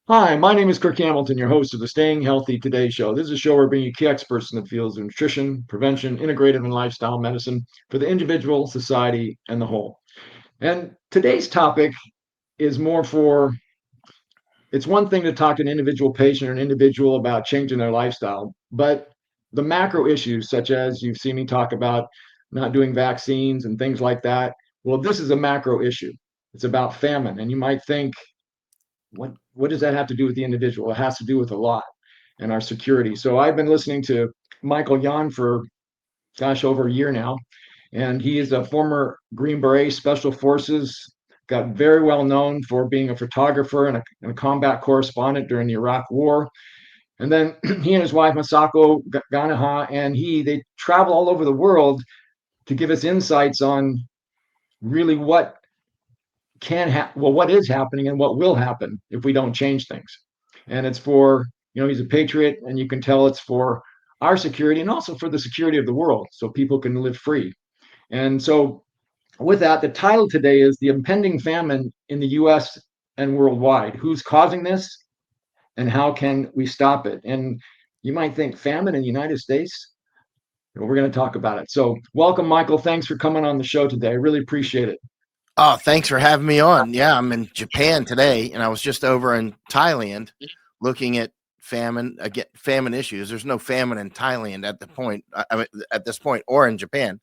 Hi, my name is Kirk Hamilton, your host of the Staying Healthy Today show. This is a show where we bring you key experts in the fields of nutrition, prevention, integrative and lifestyle medicine for the individual, society, and the whole. And today's topic is more for it's one thing to talk to an individual patient or an individual about changing their lifestyle, but the macro issues, such as you've seen me talk about not doing vaccines and things like that, well, this is a macro issue. It's about famine. And you might think, what does that have to do with the individual? It has to do with a lot and our security. So I've been listening to Michael Yon for gosh over a year now, and he is a former Green Beret Special Forces. Got very well known for being a photographer and a combat correspondent during the Iraq War. And then he and his wife Masako Ganaha and they travel all over the world to give us insights on really what is happening and what will happen if we don't change things. And it's for, he's a patriot, and you can tell it's for our security and also for the security of the world so people can live free. And so, with that, the title today is The Impending Famine in the US and Worldwide. Who's causing this and how can we stop it? And you might think famine in the United States. Well, we're going to talk about it. So, welcome, Michael. Thanks for coming on the show today. I really appreciate it. Oh, thanks for having me on. Yeah, I'm in Japan today, and I was just over in Thailand looking at famine issues. There's no famine in Thailand at this point, or in Japan,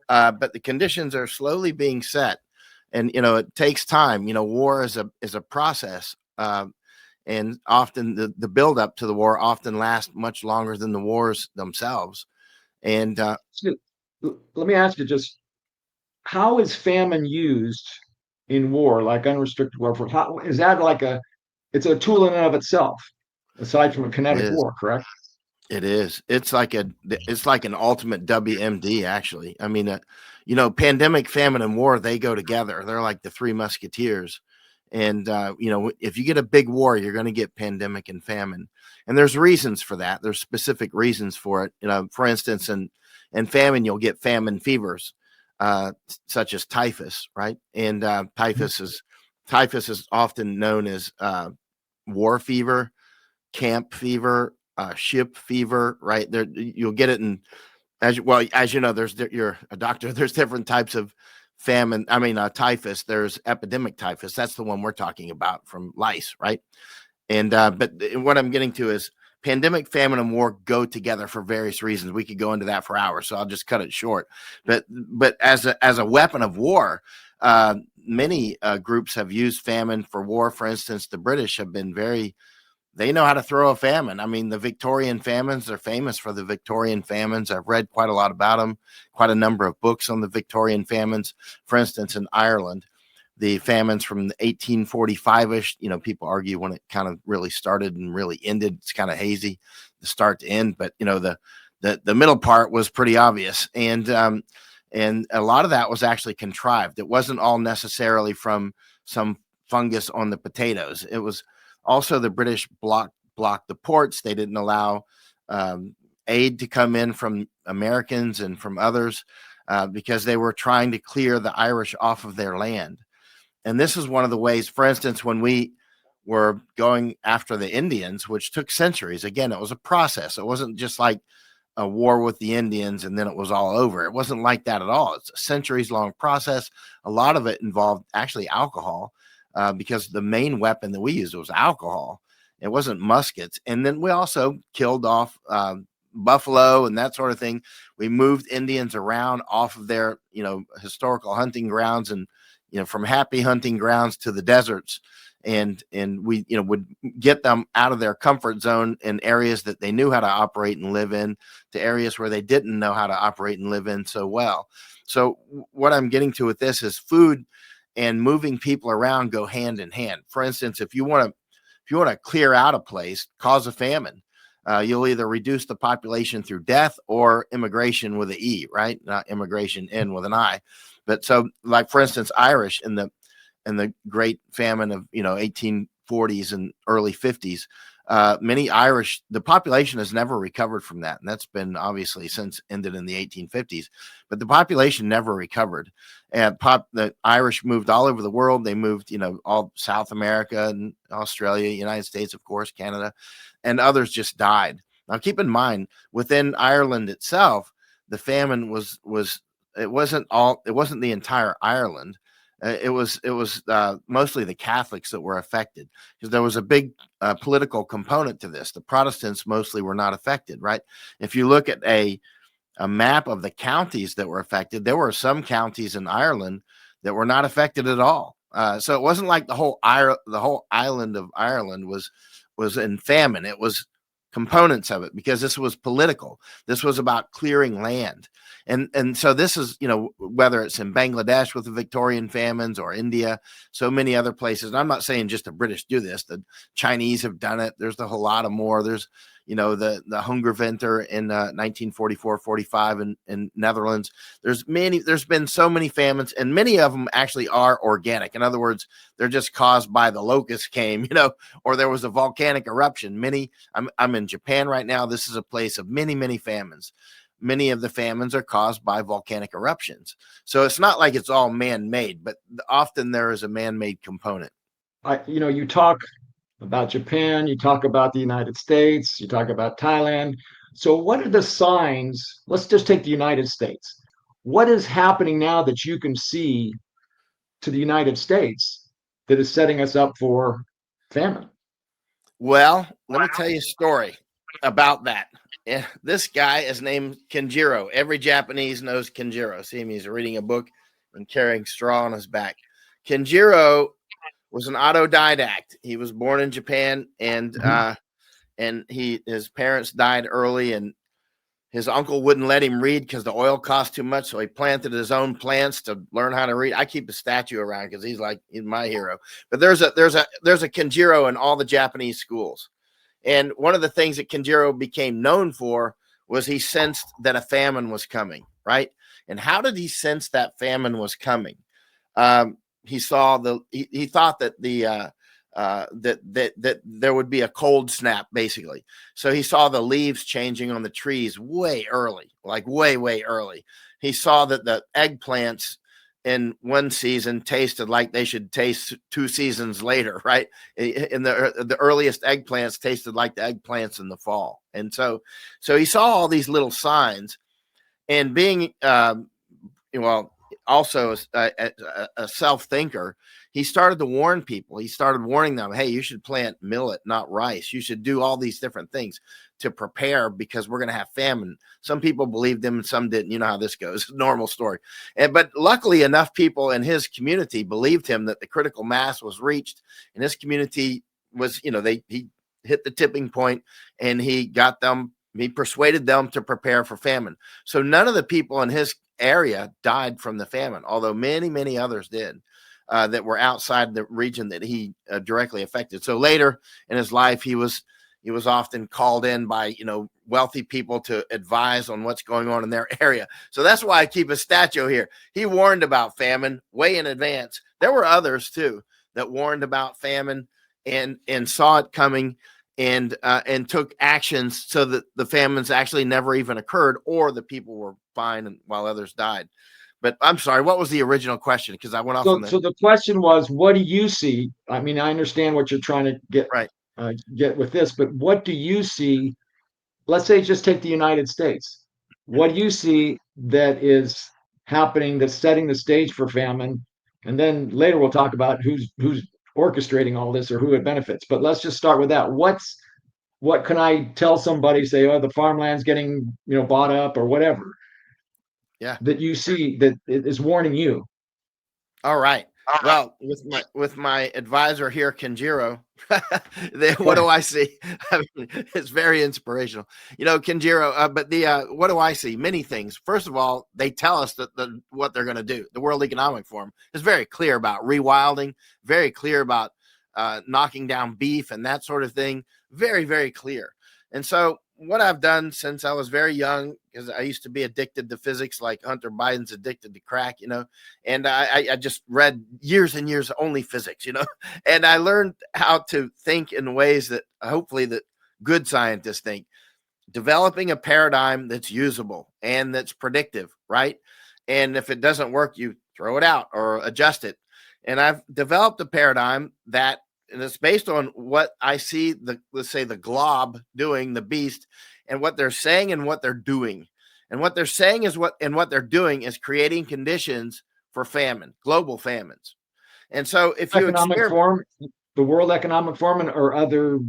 but the conditions are slowly being set, and it takes time. War is a process, and often the build up to the war often lasts much longer than the wars themselves. And Let me ask you just how is famine used in war, like unrestricted warfare? How is that it's a tool in and of itself, aside from a it kinetic is. war, correct? It is. It's like an ultimate WMD, actually. I mean, pandemic, famine, and war, they go together. They're like the three musketeers. And, if you get a big war, you're going to get pandemic and famine. And there's reasons for that. There's specific reasons for it. For instance, in famine, you'll get famine fevers, such as typhus, right? And typhus is often known as war fever, camp fever, ship fever, right? There, you'll get it in as you know, you're a doctor. There's different types of famine. I mean, typhus. There's epidemic typhus. That's the one we're talking about from lice, right? And but what I'm getting to is pandemic, famine, and war go together for various reasons. We could go into that for hours, so I'll just cut it short. But as a weapon of war, many groups have used famine for war. For instance, the British have been they know how to throw a famine. I mean, the Victorian famines, they're famous for the Victorian famines. I've read quite a lot about them, quite a number of books on the Victorian famines. For instance, in Ireland, the famines from 1845-ish, people argue when it kind of really started and really ended. It's kind of hazy, the start to end, but the middle part was pretty obvious. And a lot of that was actually contrived. It wasn't all necessarily from some fungus on the potatoes. It was also, the British blocked the ports. They didn't allow aid to come in from Americans and from others because they were trying to clear the Irish off of their land. And this is one of the ways, for instance, when we were going after the Indians, which took centuries. Again, it was a process. It wasn't just like a war with the Indians and then it was all over. It wasn't like that at all. It's a centuries-long process. A lot of it involved actually alcohol. Because the main weapon that we used was alcohol. It wasn't muskets. And then we also killed off buffalo and that sort of thing. We moved Indians around off of their, historical hunting grounds and, from happy hunting grounds to the deserts. And we, would get them out of their comfort zone in areas that they knew how to operate and live in to areas where they didn't know how to operate and live in so well. So what I'm getting to with this is food and moving people around go hand in hand. For instance, if you want to clear out a place, cause a famine, you'll either reduce the population through death or immigration with an E, right? Not immigration in with an I. But so, like for instance, Irish in the great famine of 1840s and early 50s, many Irish, the population has never recovered from that. And that's been obviously since ended in the 1850s, but the population never recovered. And the Irish moved all over the world. They moved, all South America and Australia, United States, of course, Canada, and others just died. Now, keep in mind, within Ireland itself, the famine it wasn't the entire Ireland. It was mostly the Catholics that were affected, because there was a big political component to this. The Protestants mostly were not affected, right? If you look at a map of the counties that were affected, there were some counties in Ireland that were not affected at all. So it wasn't like the whole island of Ireland was in famine. It was components of it, because this was political. This was about clearing land. And so this is, whether it's in Bangladesh with the Victorian famines, or India, so many other places. And I'm not saying just the British do this. The Chinese have done it. There's a whole lot of more. There's, the Hungerwinter in 1944-45 in Netherlands. There's been so many famines, and many of them actually are organic. In other words, they're just caused by the locusts came, or there was a volcanic eruption. I'm in Japan right now. This is a place of many, many famines. Many of the famines are caused by volcanic eruptions. So it's not like it's all man-made, but often there is a man-made component. You talk about Japan, you talk about the United States, you talk about Thailand. So what are the signs? Let's just take the United States. What is happening now that you can see to the United States that is setting us up for famine? Well, let me tell you a story about that. Yeah, this guy is named Kinjirō. Every Japanese knows Kinjirō. See him, he's reading a book and carrying straw on his back. Kinjirō was an autodidact. He was born in Japan, and his parents died early, and his uncle wouldn't let him read because the oil cost too much. So he planted his own plants to learn how to read. I keep a statue around because he's my hero. But there's a Kinjirō in all the Japanese schools. And one of the things that Kinjirō became known for was he sensed that a famine was coming, right? And how did he sense that famine was coming? He thought that that there would be a cold snap, basically. So he saw the leaves changing on the trees way early, like way, way early. He saw that the eggplants in one season tasted like they should taste 2 seasons later, right? In the earliest eggplants tasted like the eggplants in the fall. And so he saw all these little signs, and being, also a self-thinker, he started to warn people. He started warning them, hey, you should plant millet, not rice. You should do all these different things to prepare, because we're going to have famine. Some people believed him and some didn't. You know how this goes. Normal story. But luckily, enough people in his community believed him that the critical mass was reached, and his community was, he hit the tipping point, and he persuaded them to prepare for famine. So none of the people in his area died from the famine, although many, many others did. That were outside the region that he directly affected. So later in his life, he was often called in by wealthy people to advise on what's going on in their area. So that's why I keep a statue here. He warned about famine way in advance. There were others too that warned about famine and saw it coming and took actions so that the famines actually never even occurred, or the people were fine while others died. But I'm sorry, what was the original question? Because I went off on So the question was, what do you see? I mean, I understand what you're trying to get with this, but what do you see? Let's say just take the United States. What do you see that is happening that's setting the stage for famine? And then later we'll talk about who's orchestrating all this or who it benefits. But let's just start with that. What can I tell somebody, say, oh, the farmland's getting bought up or whatever? Yeah, that you see that is warning you. All right. Well, with my advisor here, Kinjirō, what do I see? I mean, it's very inspirational, Kinjirō. But what do I see? Many things. First of all, they tell us that what they're going to do. The World Economic Forum is very clear about rewilding, very clear about knocking down beef and that sort of thing. Very, very clear. And so what I've done since I was very young, because I used to be addicted to physics, like Hunter Biden's addicted to crack, and I just read years and years only physics, and I learned how to think in ways that hopefully that good scientists think, developing a paradigm that's usable and that's predictive, right? And if it doesn't work, you throw it out or adjust it. And I've developed a paradigm that, and it's based on what I see let's say the glob doing, the beast, and what they're saying and what they're doing. And what they're saying is what they're doing is creating conditions for famine, global famines. And so if you Economic form, the World Economic Forum, or other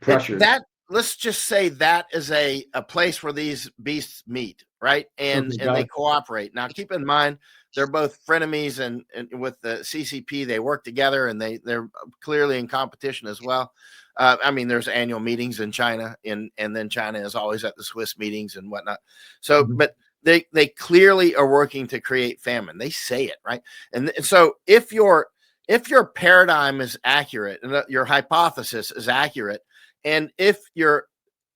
pressures. Let's just say that is a place where these beasts meet, right? And they cooperate. Now, keep in mind, they're both frenemies, and with the CCP, they work together, and they're clearly in competition as well. I mean, there's annual meetings in China, and then China is always at the Swiss meetings and whatnot. So, but they clearly are working to create famine. They say it, right? And so if your paradigm is accurate and your hypothesis is accurate, and if your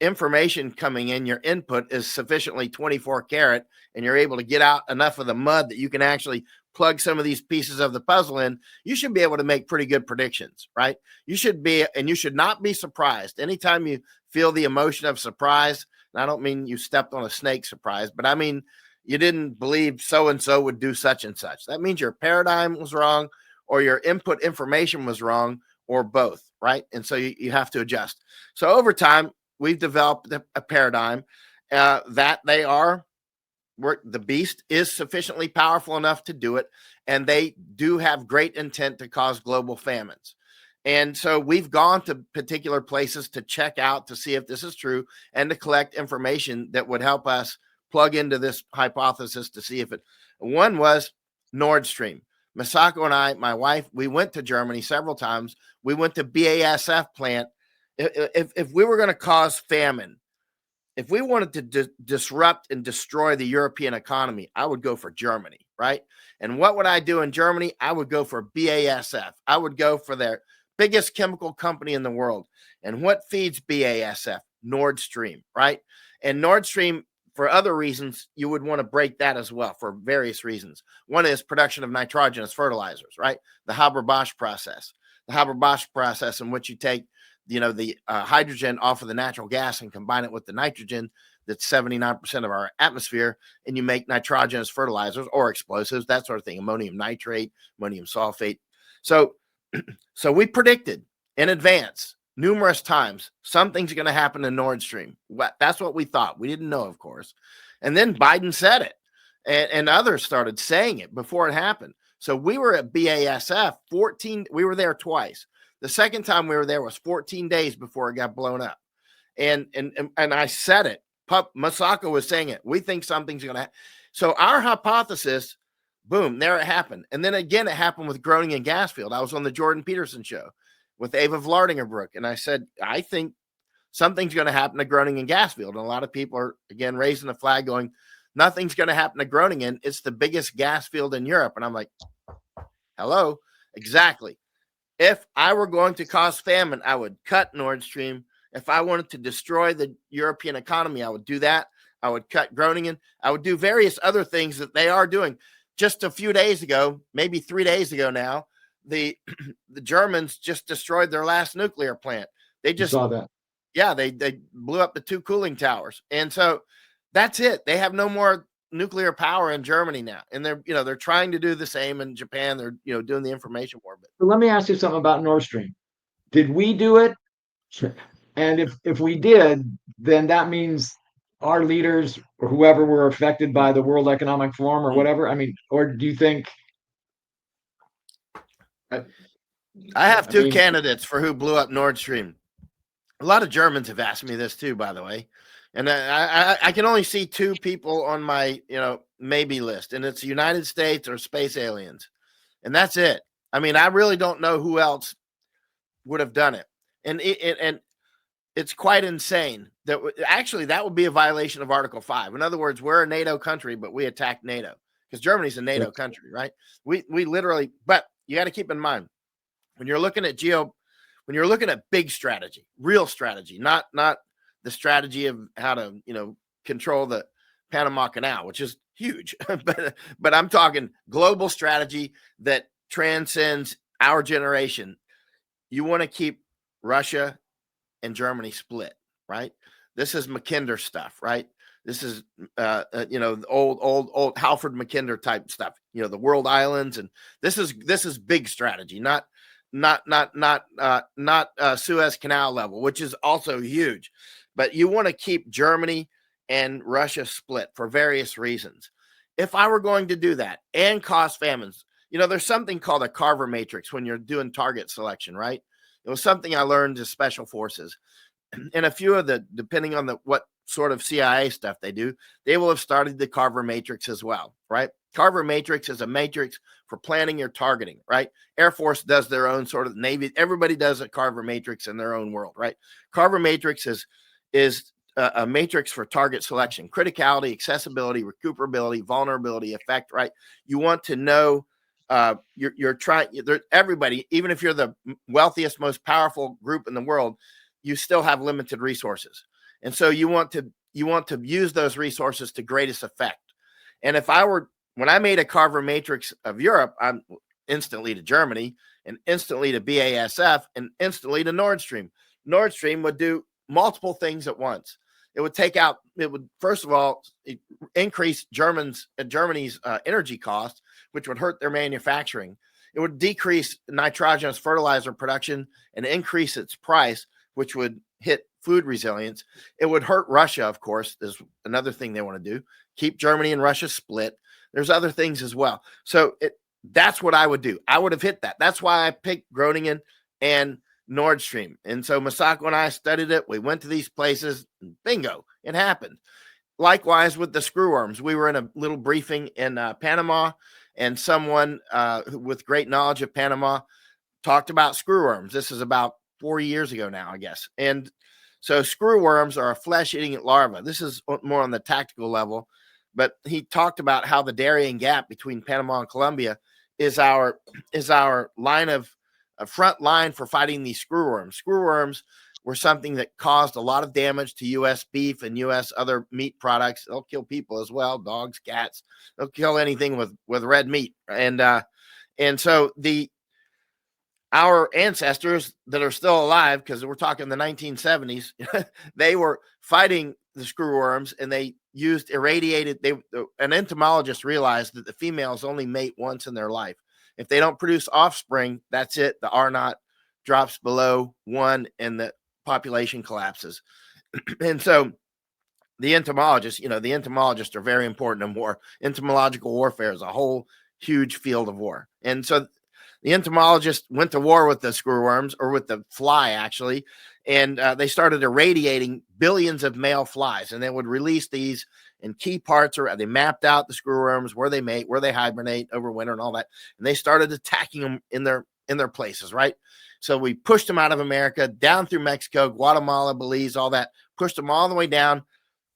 information coming in, your input is sufficiently 24 karat, and you're able to get out enough of the mud that you can actually plug some of these pieces of the puzzle in, you should be able to make pretty good predictions, right? You should not be surprised. Anytime you feel the emotion of surprise, and I don't mean you stepped on a snake surprise, but I mean you didn't believe so-and-so would do such and such. That means your paradigm was wrong, or your input information was wrong, or both, right? And so you have to adjust. So over time, we've developed a paradigm that the beast is sufficiently powerful enough to do it, and they do have great intent to cause global famines. And so we've gone to particular places to check out to see if this is true and to collect information that would help us plug into this hypothesis to see if it. One was Nord Stream. Masako and I, my wife, we went to Germany several times. We went to BASF plant. If we were going to cause famine, if we wanted to disrupt and destroy the European economy, I would go for Germany, right? And what would I do in Germany? I would go for BASF. I would go for their biggest chemical company in the world. And what feeds BASF? Nord Stream, right? And Nord Stream, for other reasons, you would want to break that as well for various reasons. One is production of nitrogenous fertilizers, right? The Haber-Bosch process. The Haber-Bosch process in which you take, the hydrogen off of the natural gas and combine it with the nitrogen that's 79% of our atmosphere, and you make nitrogenous fertilizers or explosives, that sort of thing, ammonium nitrate, ammonium sulfate. So we predicted in advance numerous times something's going to happen to Nord Stream. That's what we thought. We didn't know, of course. And then Biden said it, and others started saying it before it happened. So we were at BASF we were there twice. The second time we were there was 14 days before it got blown up. And I said it. Masako was saying it. We think something's going to happen. So our hypothesis, boom, there it happened. And then again, it happened with Groningen gas field. I was on the Jordan Peterson show with Ava Vlardingerbroek. And I said, I think something's going to happen to Groningen gas field. And a lot of people are, again, raising the flag going, nothing's going to happen to Groningen. It's the biggest gas field in Europe. And I'm like, hello, exactly. If I were going to cause famine, I would cut Nord Stream. If I wanted to destroy the European economy, I would do that. I would cut Groningen. I would do various other things that they are doing. Just a few days ago, maybe 3 days ago now, the Germans just destroyed their last nuclear plant. They just saw that. Yeah, they blew up the 2 cooling towers. And so that's it. They have no more nuclear power in Germany now. And they're trying to do the same in Japan. They're doing the information war. But let me ask you something about Nord Stream. Did we do it? And if we did, then that means our leaders or whoever were affected by the World Economic Forum or whatever. I mean, or do you think? I have two candidates for who blew up Nord Stream. A lot of Germans have asked me this too, by the way. And I can only see 2 people on my, maybe list, and it's the United States or space aliens. And that's it. I mean, I really don't know who else would have done it. And it's quite insane that that would be a violation of Article 5. In other words, we're a NATO country, but we attacked NATO because Germany's a NATO country, right? We literally, but you got to keep in mind when you're looking at big strategy, real strategy, not the strategy of how to, control the Panama Canal, which is huge. but I'm talking global strategy that transcends our generation. You want to keep Russia and Germany split, right? This is Mackinder stuff, right? This is, old Halford Mackinder type stuff. The world islands, and this is big strategy, not Suez Canal level, which is also huge. But you want to keep Germany and Russia split for various reasons. If I were going to do that and cause famines, there's something called a Carver matrix when you're doing target selection, right? It was something I learned as special forces. And a few of depending on what sort of CIA stuff they do, they will have started the Carver matrix as well, right? Carver matrix is a matrix for planning your targeting, right? Air Force does their own sort of, Navy, everybody does a Carver matrix in their own world, right? Carver matrix is a matrix for target selection: criticality, accessibility, recuperability, vulnerability, effect, right? You want to know you're trying, everybody, even if you're the wealthiest, most powerful group in the world, you still have limited resources. And so you want to use those resources to greatest effect. And when I made a Carver matrix of Europe, I'm instantly to Germany and instantly to BASF and instantly to Nord Stream. Nord Stream would do multiple things at once. It would first of all increase Germany's energy costs, which would hurt their manufacturing. It would decrease nitrogenous fertilizer production and increase its price, which would hit food resilience. It would hurt Russia, of course. There's another thing they want to do: keep Germany and Russia split. There's other things as well. So that's what I would do. I would have hit that. That's why I picked Groningen and Nord Stream. And so Masako and I studied it. We went to these places, and bingo, it happened. Likewise with the screwworms. We were in a little briefing in Panama, and someone with great knowledge of Panama talked about screwworms. This is about 4 years ago now, I guess. And so screwworms are a flesh-eating larva. This is more on the tactical level, but he talked about how the Darien Gap between Panama and Colombia is our line of a front line for fighting these screwworms. Screwworms were something that caused a lot of damage to U.S. beef and U.S. other meat products. They'll kill people as well, dogs, cats. They'll kill anything with red meat. And so our ancestors that are still alive, because we're talking the 1970s, they were fighting the screwworms, and they used irradiated. An entomologist realized that the females only mate once in their life. If they don't produce offspring, that's it. The R naught drops below 1 and the population collapses. And so the entomologists are very important in war. Entomological warfare is a whole huge field of war. And so the entomologist went to war with the screwworms, or with the fly, actually, and they started irradiating billions of male flies, and they would release these in key parts, or they mapped out the screwworms, where they mate, where they hibernate over winter, and all that, and they started attacking them in their places, right? So we pushed them out of America, down through Mexico, Guatemala, Belize, all that, pushed them all the way down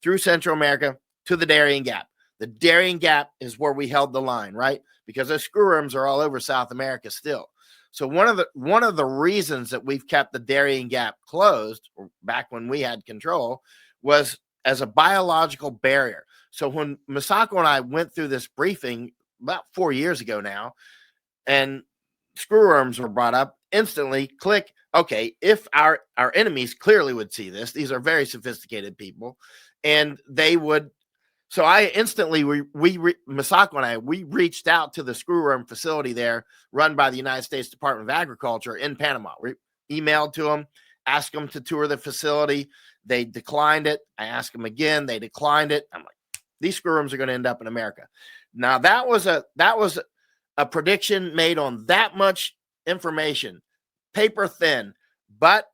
through Central America to the Darien Gap. The Darien Gap is where we held the line, right? Because those screwworms are all over South America still. So one of the reasons that we've kept the Darien Gap closed, or back when we had control, was as a biological barrier. So when Masako and I went through this briefing about 4 years ago now, and screwworms were brought up, instantly click. Okay, if our enemies clearly would see this, these are very sophisticated people, and they would. So I instantly, Masako and I, we reached out to the screwworm facility there, run by the United States Department of Agriculture in Panama. We emailed to them, asked them to tour the facility. They declined it. I asked them again. They declined it. I'm like, these screwworms are going to end up in America. Now that was a prediction made on that much information, paper thin, but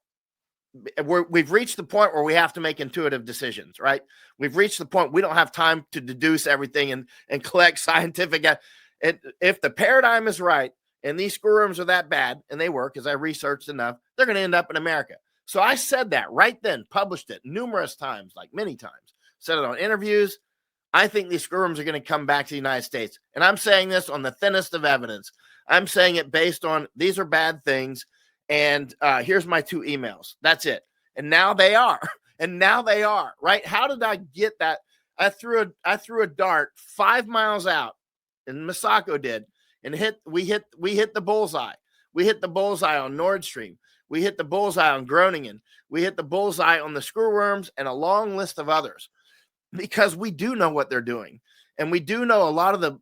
we've reached the point where we have to make intuitive decisions, right? We've reached the point we don't have time to deduce everything and collect scientific. And if the paradigm is right, and these screwworms are that bad, and they were, because I researched enough, they're going to end up in America. So I said that right then, published it numerous times, like many times, said it on interviews. I think these screwworms are going to come back to the United States. And I'm saying this on the thinnest of evidence. I'm saying it based on these are bad things. And here's my 2 emails. That's it. And now they are. And now they are, right? How did I get that? I threw a dart 5 miles out, and Masako did, and we hit the bullseye. We hit the bullseye on Nord Stream. We hit the bullseye on Groningen. We hit the bullseye on the screwworms and a long list of others, because we do know what they're doing. And we do know a lot of the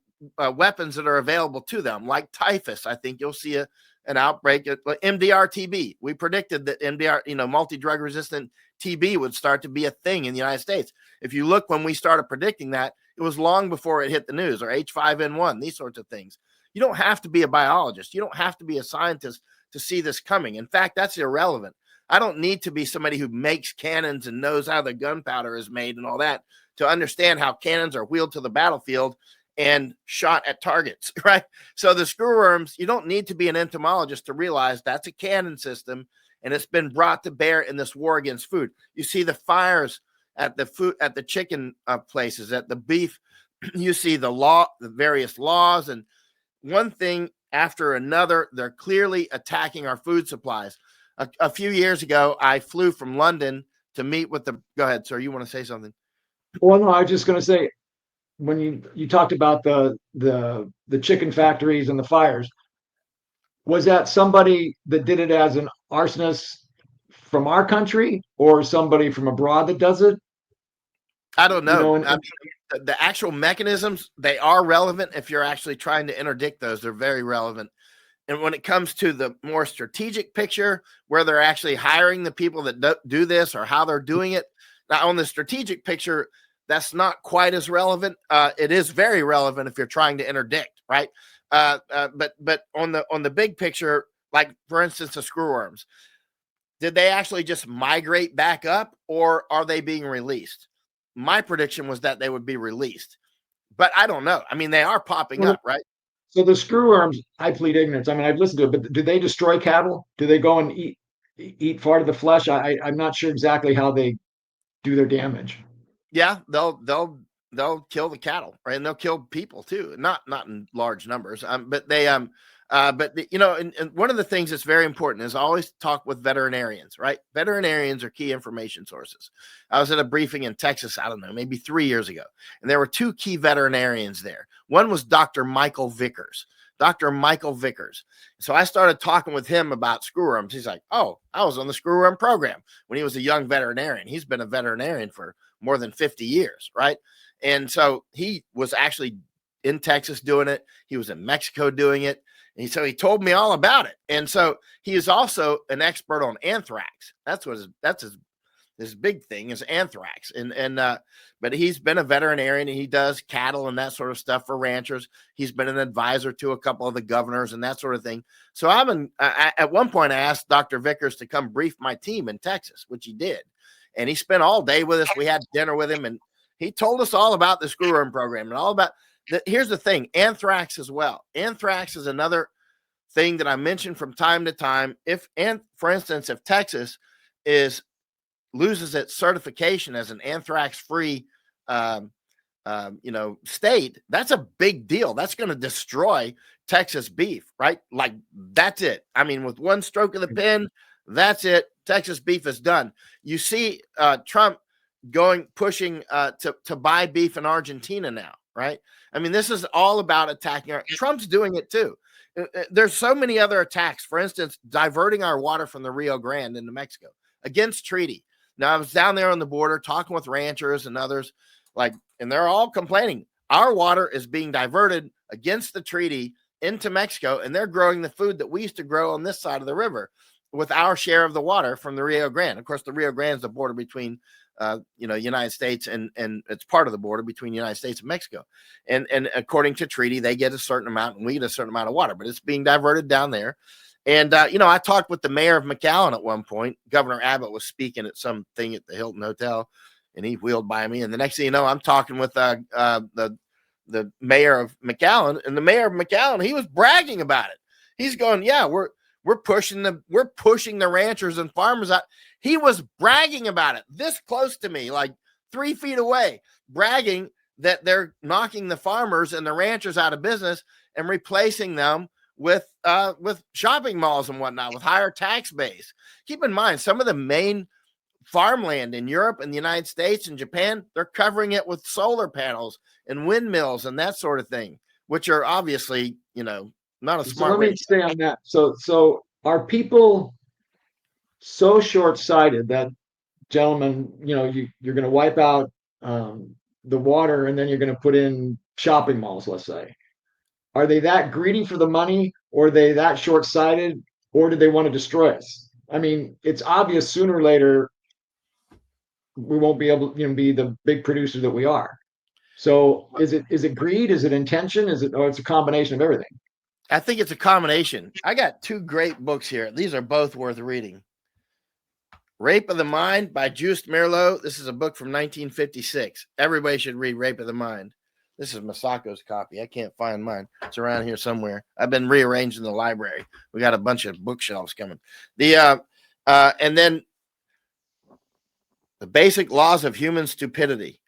weapons that are available to them, like typhus. I think you'll see an outbreak at MDR TB. We predicted that MDR, multi-drug resistant TB would start to be a thing in the United States. If you look, when we started predicting that, it was long before it hit the news, or H5N1, these sorts of things. You don't have to be a biologist. You don't have to be a scientist to see this coming. In fact, that's irrelevant. I don't need to be somebody who makes cannons and knows how the gunpowder is made and all that to understand how cannons are wheeled to the battlefield and shot at targets, right? So the screwworms, you don't need to be an entomologist to realize that's a cannon system, and it's been brought to bear in this war against food. You see the fires at the chicken places, at the beef. You see the various laws, and one thing after another, they're clearly attacking our food supplies. A few years ago, I flew from London to meet with the. Go ahead, sir. You want to say something? Well, no, I was just going to say, when you talked about the chicken factories and the fires, was that somebody that did it as an arsonist from our country, or somebody from abroad that does it? I don't know. I mean, the actual mechanisms, they are relevant. If you're actually trying to interdict those, they're very relevant. And when it comes to the more strategic picture, where they're actually hiring the people that do this, or how they're doing it, now on the strategic picture, that's not quite as relevant. It is very relevant if you're trying to interdict, right? But on the big picture, like for instance, the screwworms, did they actually just migrate back up, or are they being released? My prediction was that they would be released, but I don't know. I mean, they are popping up, right? So the screwworms, I plead ignorance. I mean, I've listened to it, but do they destroy cattle? Do they go and eat part of the flesh? I'm not sure exactly how they do their damage. Yeah, they'll kill the cattle, right? And they'll kill people too, not in large numbers. But they and one of the things that's very important is always talk with veterinarians, right? Veterinarians are key information sources. I was at a briefing in Texas, I don't know, maybe 3 years ago, and there were two key veterinarians there. One was Dr. Michael Vickers. Dr. Michael Vickers. So I started talking with him about screwworms. He's like, "Oh, I was on the screwworm program when he was a young veterinarian. He's been a veterinarian for more than 50 years, right?" And so he was actually in Texas doing it. He was in Mexico doing it. And so he told me all about it. And so he is also an expert on anthrax. That's his big thing is anthrax. But he's been a veterinarian, and he does cattle and that sort of stuff for ranchers. He's been an advisor to a couple of the governors and that sort of thing. So at one point I asked Dr. Vickers to come brief my team in Texas, which he did. And he spent all day with us. We had dinner with him, and he told us all about the screwworm program and all about here's the thing, anthrax as well. Anthrax is another thing that I mentioned from time to time. For instance, if Texas loses its certification as an anthrax-free, state, that's a big deal. That's going to destroy Texas beef, right? Like, that's it. I mean, with one stroke of the pen, that's it. Texas beef is done. You see Trump pushing to buy beef in Argentina now, right? I mean, this is all about attacking Trump's doing it too. There's so many other attacks. For instance, diverting our water from the Rio Grande into Mexico against treaty. Now, I was down there on the border talking with ranchers and others, and they're all complaining. Our water is being diverted against the treaty into Mexico, and they're growing the food that we used to grow on this side of the river with our share of the water from the Rio Grande. Of course, the Rio Grande is the border between United States and it's part of the border between the United States and Mexico. And according to treaty, they get a certain amount and we get a certain amount of water, but it's being diverted down there. And, I talked with the mayor of McAllen at one point. Governor Abbott was speaking at something at the Hilton Hotel, and he wheeled by me. And the next thing you know, I'm talking with the mayor of McAllen, and the mayor of McAllen, he was bragging about it. He's going, "Yeah, we're pushing the ranchers and farmers out." He was bragging about it this close to me, like 3 feet away, bragging that they're knocking the farmers and the ranchers out of business and replacing them with shopping malls and whatnot, with higher tax base. Keep in mind, some of the main farmland in Europe and the United States and Japan, they're covering it with solar panels and windmills and that sort of thing, which are obviously, not a So smart let way me to stay on that. So are people so short-sighted that, gentlemen, you're going to wipe out the water and then you're going to put in shopping malls, let's say. Are they that greedy for the money, or are they that short-sighted, or do they want to destroy us? I mean, it's obvious sooner or later we won't be able to be the big producer that we are. So is it greed? Is it intention? It's a combination of everything? I think it's a combination. I got two great books here. These are both worth reading. Rape of the Mind by Joost Meerlo. This is a book from 1956. Everybody should read Rape of the Mind. This is Masako's copy. I can't find mine. It's around here somewhere. I've been rearranged in the library. We got a bunch of bookshelves coming. And then The Basic Laws of Human Stupidity.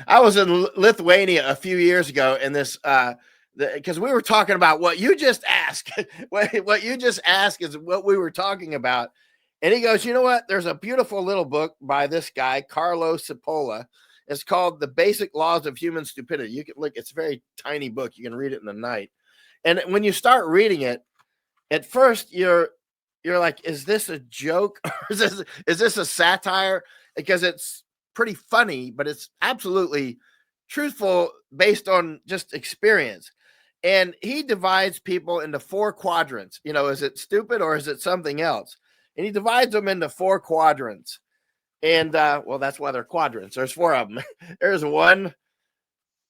I was in Lithuania a few years ago, and because we were talking about what you just asked. What you just asked is what we were talking about. And he goes, you know what? There's a beautiful little book by this guy, Carlo Cipolla. It's called The Basic Laws of Human Stupidity. You can look, it's a very tiny book. You can read it in the night. And when you start reading it, at first you're like, is this a joke? Or is this a satire? Because it's pretty funny, but it's absolutely truthful based on just experience. And he divides people into 4 quadrants. Is it stupid or is it something else? And he divides them into 4 quadrants. And well, that's why they're quadrants. There's 4 of them. There's 1,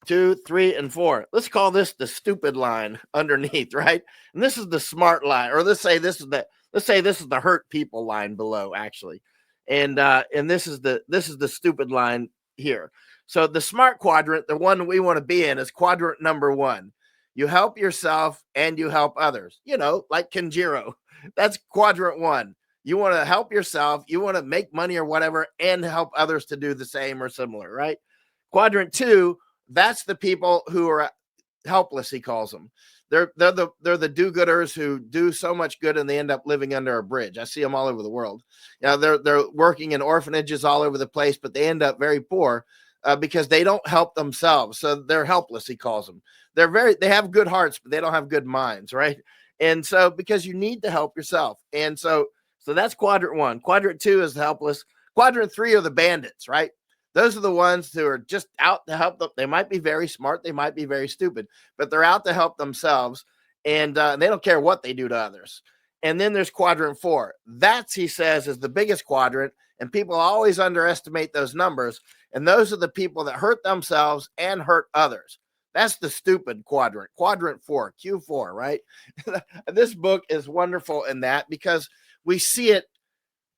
2, 3, and 4. Let's call this the stupid line underneath, right? And this is the smart line, or let's say this is the hurt people line below, actually. And this is the stupid line here. So the smart quadrant, the one we want to be in, is quadrant number 1. You help yourself and you help others. Like Kinjirō. That's quadrant 1. You want to help yourself, you want to make money or whatever, and help others to do the same or similar, right? Quadrant 2, that's the people who are helpless, he calls them. They're the do-gooders who do so much good and they end up living under a bridge. I see them all over the world. They're working in orphanages all over the place, but they end up very poor because they don't help themselves. So they're helpless, he calls them. They have good hearts, but they don't have good minds, right? And so because you need to help yourself. And so that's quadrant 1. Quadrant 2 is the helpless. Quadrant 3 are the bandits, right? Those are the ones who are just out to help them. They might be very smart. They might be very stupid, but they're out to help themselves. And they don't care what they do to others. And then there's quadrant 4. That's, he says, is the biggest quadrant. And people always underestimate those numbers. And those are the people that hurt themselves and hurt others. That's the stupid quadrant, quadrant 4, Q4, right? This book is wonderful in that because we see it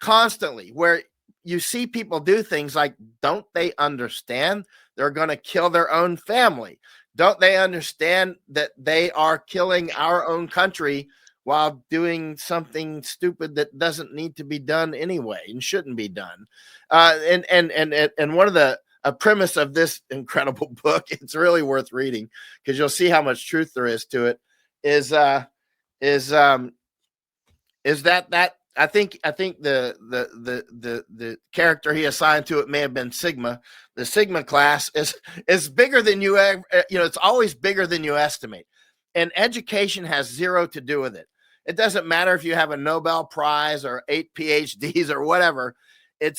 constantly where you see people do things like, don't they understand they're going to kill their own family? Don't they understand that they are killing our own country while doing something stupid that doesn't need to be done anyway and shouldn't be done? And one of a premise of this incredible book, it's really worth reading because you'll see how much truth there is to it, is that I think the character he assigned to it may have been Sigma. The Sigma class is bigger than you ever, it's always bigger than you estimate. And education has zero to do with it. It doesn't matter if you have a Nobel Prize or 8 PhDs or whatever. It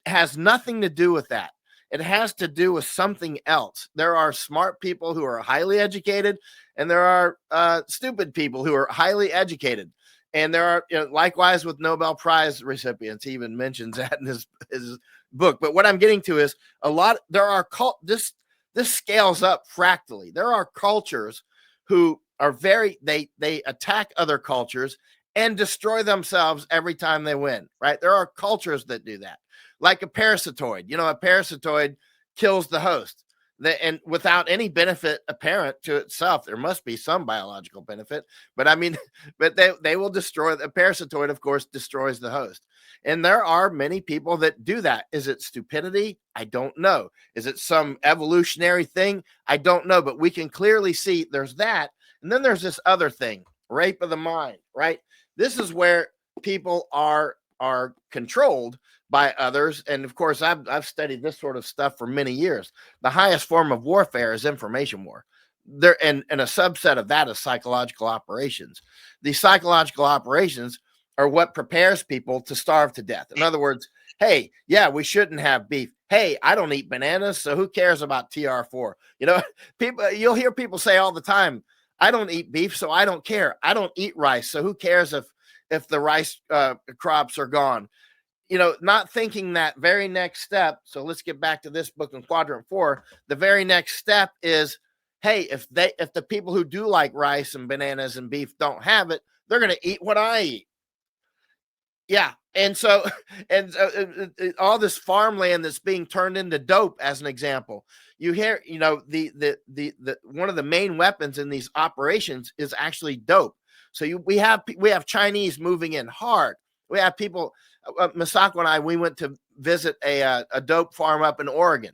has nothing to do with that. It has to do with something else. There are smart people who are highly educated, and there are stupid people who are highly educated. And there are, likewise with Nobel Prize recipients. He even mentions that in his book. But what I'm getting to is this scales up fractally. There are cultures who are they attack other cultures and destroy themselves every time they win, right? There are cultures that do that. Like a parasitoid. A parasitoid kills the host. And without any benefit apparent to itself. There must be some biological benefit, but they will destroy. The parasitoid, of course, destroys the host. And there are many people that do that. Is it stupidity? I don't know. Is it some evolutionary thing? I don't know, but we can clearly see there's that. And then there's this other thing, rape of the mind, right? This is where people are are controlled by others. And of course, I've studied this sort of stuff for many years. The highest form of warfare is information war. There and a subset of that is psychological operations. These psychological operations are what prepares people to starve to death. In other words, hey, yeah, we shouldn't have beef. Hey, I don't eat bananas, so who cares about TR4? You know, people, you'll hear people say all the time, I don't eat beef, so I don't care. I don't eat rice, so who cares if the rice crops are gone? You know, not thinking that very next step. So let's get back to this book in quadrant 4. The very next step is, hey, if the people who do like rice and bananas and beef don't have it, they're going to eat what I eat. Yeah. And so, all this farmland that's being turned into dope, as an example, you hear, you know, the one of the main weapons in these operations is actually dope. So we have Chinese moving in hard. We have people, Misako and I, we went to visit a dope farm up in Oregon,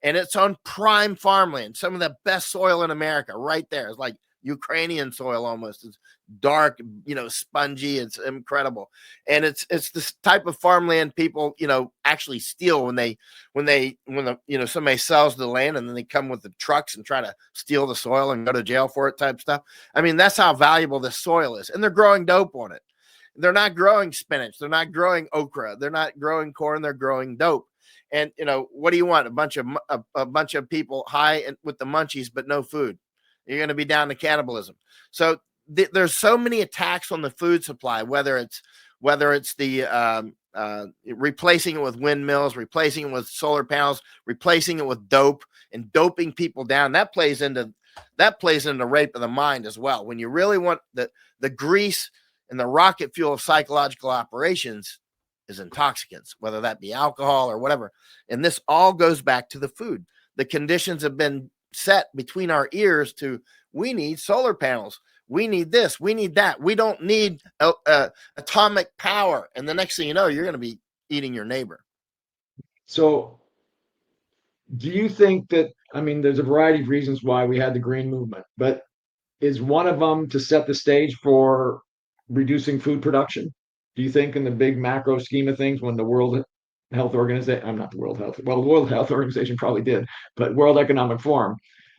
and it's on prime farmland, some of the best soil in America right there. It's like Ukrainian soil almost. It's dark, you know, spongy. It's incredible. And it's this type of farmland people, you know, actually steal when somebody sells the land, and then they come with the trucks and try to steal the soil and go to jail for it type stuff. I mean, that's how valuable this soil is. And they're growing dope on it. They're not growing spinach. They're not growing okra. They're not growing corn. They're growing dope. And, you know, what do you want? A bunch of people high with the munchies, but no food. You're going to be down to cannibalism. So there's so many attacks on the food supply, whether it's the replacing it with windmills, replacing it with solar panels, replacing it with dope, and doping people down. That plays into rape of the mind as well. When you really want the grease and the rocket fuel of psychological operations is intoxicants, whether that be alcohol or whatever. And this all goes back to the food. The conditions have been set between our ears to, we need solar panels. We need this. We need that. We don't need atomic power. And the next thing you know, you're going to be eating your neighbor. So do you think that, I mean, there's a variety of reasons why we had the green movement, but is one of them to set the stage for reducing food production? Do you think, in the big macro scheme of things, when the World Health Organization, I'm not the World Health, well, the World Health Organization probably did, but World Economic Forum,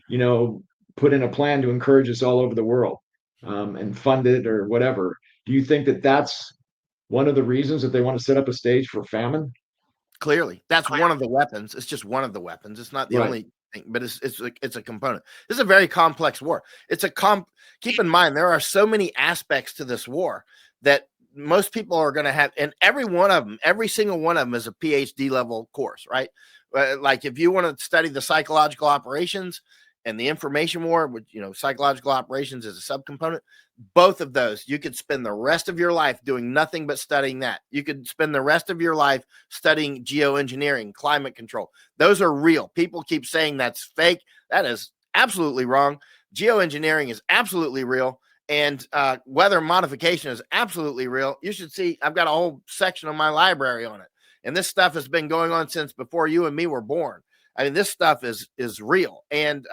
you know, put in a plan to encourage us all over the world, and fund it or whatever. Do you think that that's one of the reasons that they want to set up a stage for famine? Clearly, that's one of the weapons. It's just one of the weapons. It's not the Right. only thing, but it's a component. This is a very complex war. Keep in mind, there are so many aspects to this war that most people are going to have, and every single one of them is a PhD level course, right? Like if you want to study the psychological operations and the information war, which, you know, psychological operations is a subcomponent, both of those, you could spend the rest of your life doing nothing but studying that. You could spend the rest of your life studying geoengineering, climate control. Those are real. People keep saying that's fake. That is absolutely wrong. Geoengineering is absolutely real. And weather modification is absolutely real. You should see, I've got a whole section of my library on it. And this stuff has been going on since before you and me were born. I mean, this stuff is real. And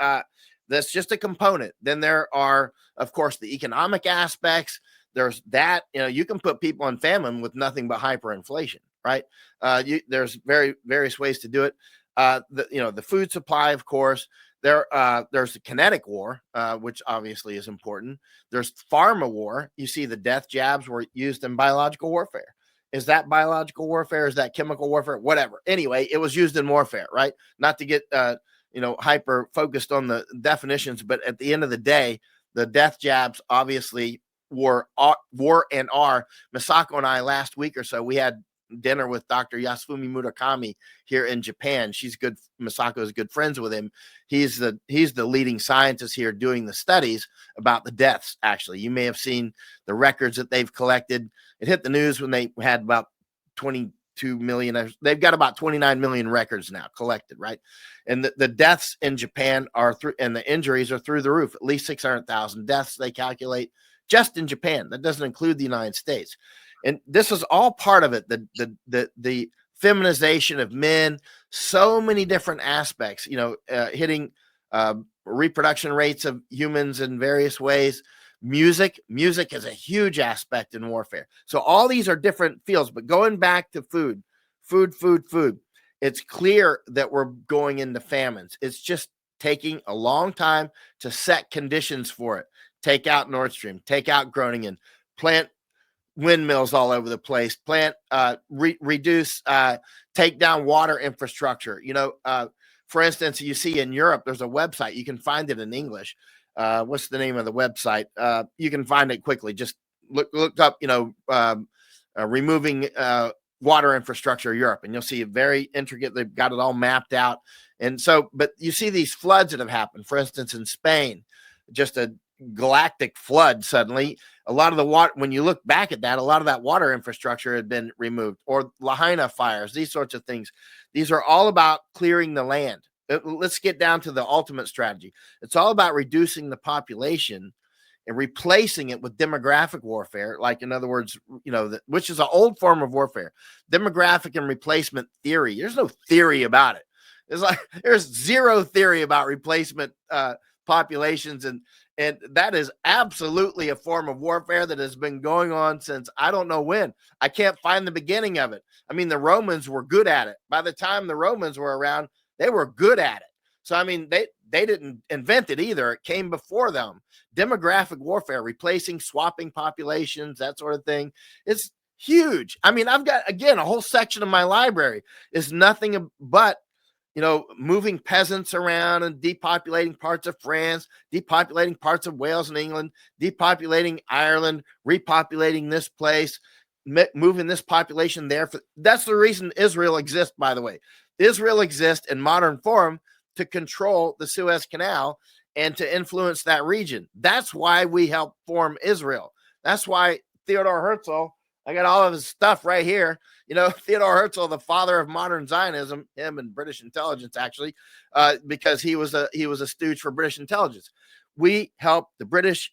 that's just a component. Then there are, of course, the economic aspects. There's that, you know, you can put people in famine with nothing but hyperinflation, right? There's various ways to do it. The food supply, of course. There's the kinetic war, which obviously is important. There's pharma war. You see the death jabs were used in biological warfare. Is that biological warfare? Is that chemical warfare? Whatever. Anyway, it was used in warfare, right? Not to get hyper focused on the definitions, but at the end of the day, the death jabs obviously were and are. Misako and I last week or so, we had dinner with Dr. Yasufumi Murakami here in Japan. Misako is good friends with him. He's the leading scientist here doing the studies about the deaths. Actually, you may have seen the records that they've collected. It hit the news when they had about 22 million. They've got about 29 million records now collected, right? And the deaths in Japan and the injuries are through the roof. At least 600,000 deaths they calculate just in Japan. That doesn't include the United States. And this is all part of it. The feminization of men, so many different aspects, hitting reproduction rates of humans in various ways. Music is a huge aspect in warfare. So all these are different fields, but going back to food, it's clear that we're going into famines. It's just taking a long time to set conditions for it. Take out Nord Stream, take out Groningen, plant windmills all over the place, reduce, take down water infrastructure. For instance, you see in Europe, there's a website, you can find it in English. What's the name of the website? You can find it quickly. Just look up, removing water infrastructure Europe, and you'll see it very intricate. They've got it all mapped out. And so, but you see these floods that have happened, for instance, in Spain, just a galactic flood suddenly. A lot of the water, when you look back at that, a lot of that water infrastructure had been removed, or Lahaina fires, these sorts of things. These are all about clearing the land. Let's get down to the ultimate strategy. It's all about reducing the population and replacing it with demographic warfare. Like, in other words, which is an old form of warfare. Demographic and replacement theory. There's no theory about it. There's zero theory about replacement populations, and that is absolutely a form of warfare that has been going on since I don't know when. I can't find the beginning of it. I mean, the Romans were good at it. By the time the Romans were around, they were good at it. So, I mean, they didn't invent it either. It came before them. Demographic warfare, replacing, swapping populations, that sort of thing. It's huge. I mean, I've got, again, a whole section of my library is nothing but, moving peasants around and depopulating parts of France, depopulating parts of Wales and England, depopulating Ireland, repopulating this place, moving this population there. That's the reason Israel exists, by the way. Israel exists in modern form to control the Suez Canal and to influence that region. That's why we helped form Israel. That's why Theodore Herzl, I got all of his stuff right here. Theodore Herzl, the father of modern Zionism, him and British intelligence, actually, because he was a stooge for British intelligence. We helped the British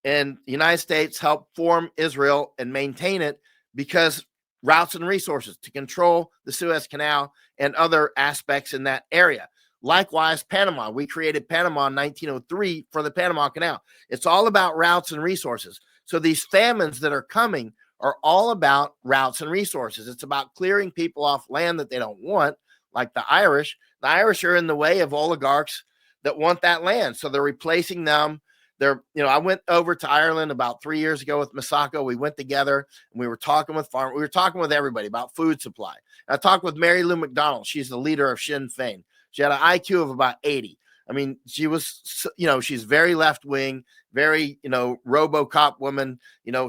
and the United States help form Israel and maintain it because routes and resources to control the Suez Canal and other aspects in that area. Likewise, Panama. We created Panama in 1903 for the Panama Canal. It's all about routes and resources. So these famines that are coming are all about routes and resources. It's about clearing people off land that they don't want, like the Irish. The Irish are in the way of oligarchs that want that land. So they're replacing them. I went over to Ireland about 3 years ago with Masako. We went together and we were talking with farmers. We were talking with everybody about food supply. And I talked with Mary Lou McDonald. She's the leader of Sinn Féin. She had an IQ of about 80. I mean, she was, she's very left wing, very, RoboCop woman.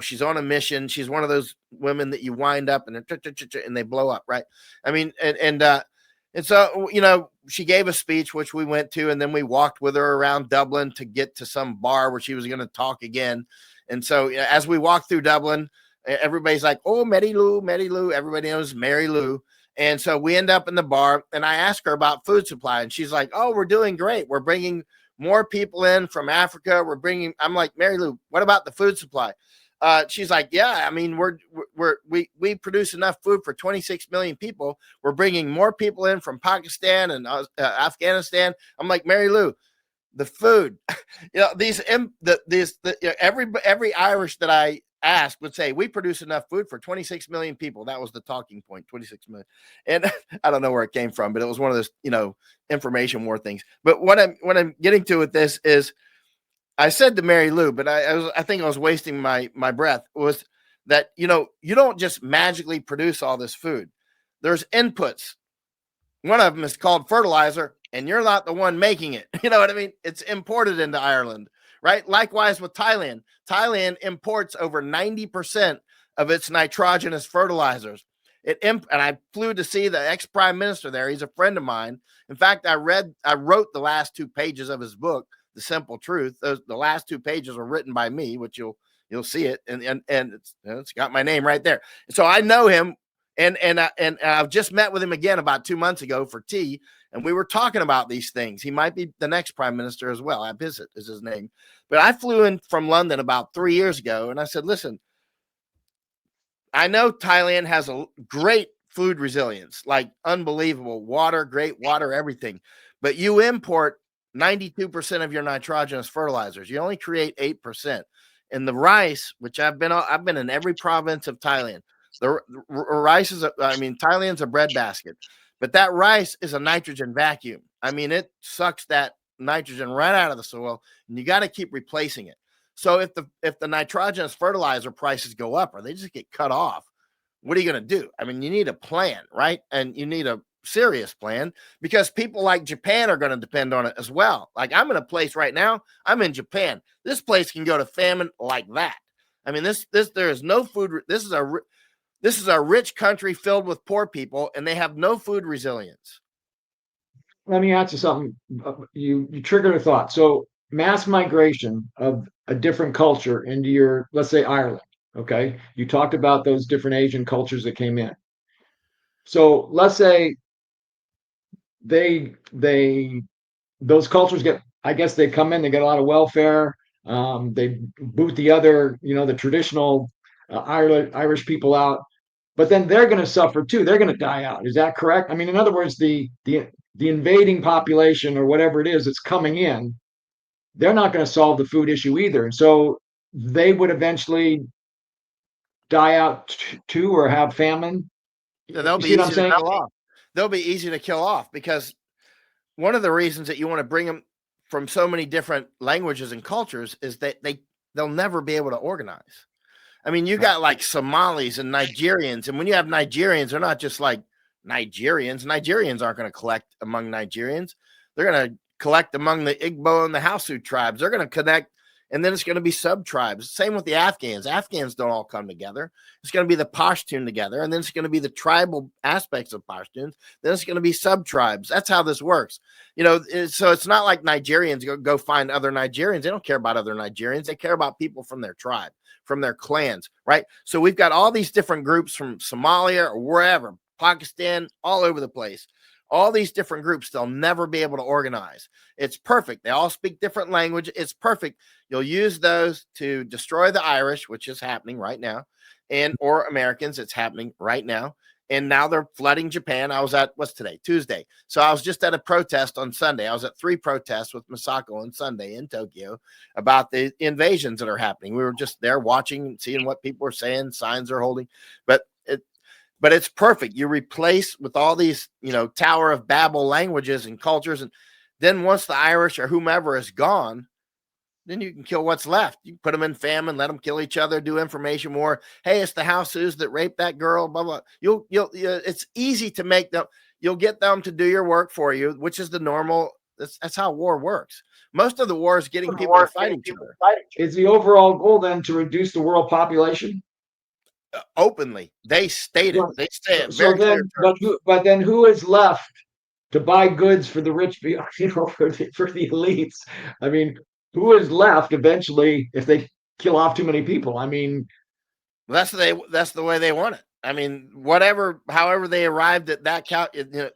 She's on a mission. She's one of those women that you wind up and they blow up, right? I mean, and so, she gave a speech, which we went to, and then we walked with her around Dublin to get to some bar where she was going to talk again. And so as we walked through Dublin, everybody's like, oh, Mary Lou. Everybody knows Mary Lou. And so we end up in the bar, and I ask her about food supply, and she's like, oh, we're doing great. We're bringing more people in from Africa. I'm like, Mary Lou, what about the food supply? She's like, yeah, I mean, we produce enough food for 26 million people. We're bringing more people in from Pakistan and Afghanistan. I'm like, Mary Lou, the food, every Irish that I asked would say we produce enough food for 26 million people. That was the talking point, 26 million. And I don't know where it came from, but it was one of those, information war things. But what I'm getting to with this is, I said to Mary Lou, but I think I was wasting my breath, was that, you don't just magically produce all this food. There's inputs. One of them is called fertilizer, and you're not the one making it. You know what I mean? It's imported into Ireland, right? Likewise with Thailand. Thailand imports over 90% of its nitrogenous fertilizers. And I flew to see the ex-prime minister there. He's a friend of mine. In fact, I wrote the last 2 pages of his book, The Simple Truth. The last 2 pages were written by me, which you'll see it, and it's got my name right there. So I know him, and I've just met with him again about 2 months ago for tea, and we were talking about these things. He might be the next prime minister as well. Abhisit is his name. But I flew in from London about 3 years ago, and I said, listen, I know Thailand has a great food resilience, like unbelievable water, great water, everything, but you import 92% of your nitrogenous fertilizers. You only create 8%. And the rice, which I've been in every province of Thailand. The rice is, Thailand's a breadbasket, but that rice is a nitrogen vacuum. I mean, it sucks that nitrogen right out of the soil, and you got to keep replacing it. So if the nitrogenous fertilizer prices go up or they just get cut off, what are you going to do? I mean, you need a plan, right? And you need a serious plan, because people like Japan are going to depend on it as well. Like, I'm in a place right now, I'm in Japan. This place can go to famine like that. I mean, there is no food. This is a rich country filled with poor people, and they have no food resilience. Let me ask you something. You triggered a thought. So mass migration of a different culture into your, let's say, Ireland. Okay, you talked about those different Asian cultures that came in. So let's say they those cultures get, I guess they come in, they get a lot of welfare. They boot the other, the traditional Irish people out, but then they're going to suffer too. They're going to die out. Is that correct? I mean, in other words, the invading population or whatever it is that's coming in, they're not going to solve the food issue either, and so they would eventually die out too, or have famine. They'll You be see what I'm easy to saying? kill off. They'll be easy to kill off, because one of the reasons that you want to bring them from so many different languages and cultures is that they'll never be able to organize. I mean, you got like Somalis and Nigerians, and when you have Nigerians, they're not just like Nigerians. Nigerians aren't going to collect among Nigerians. They're going to collect among the Igbo and the Hausa tribes. They're going to connect, and then it's going to be sub-tribes. Same with the Afghans. Afghans don't all come together. It's going to be the Pashtun together, and then it's going to be the tribal aspects of Pashtuns. Then it's going to be sub-tribes. That's how this works. So it's not like Nigerians go find other Nigerians. They don't care about other Nigerians. They care about people from their tribe, from their clans, right? So we've got all these different groups from Somalia or wherever, Pakistan, all over the place. All these different groups, they'll never be able to organize. It's perfect. They all speak different language. It's perfect. You'll use those to destroy the Irish, which is happening right now, or Americans. It's happening right now. And now they're flooding Japan. I was at, what's today? Tuesday. So I was just at a protest on Sunday. I was at 3 protests with Masako on Sunday in Tokyo about the invasions that are happening. We were just there watching, seeing what people are saying, signs they're holding. But it's perfect. You replace with all these, Tower of Babel languages and cultures. And then once the Irish or whomever is gone, then you can kill what's left. You put them in famine, let them kill each other, do information war. Hey, it's the Houses that raped that girl, blah, blah. It's easy to make them, you'll get them to do your work for you, which is the normal. That's how war works. Most of the war is getting people to fight each other. Is the overall goal then to reduce the world population? Openly, they state it. They say it So very then, clear. but then who is left to buy goods for the rich, for the elites? I mean, who is left eventually if they kill off too many people? I mean, that's the way they want it. I mean, however they arrived at that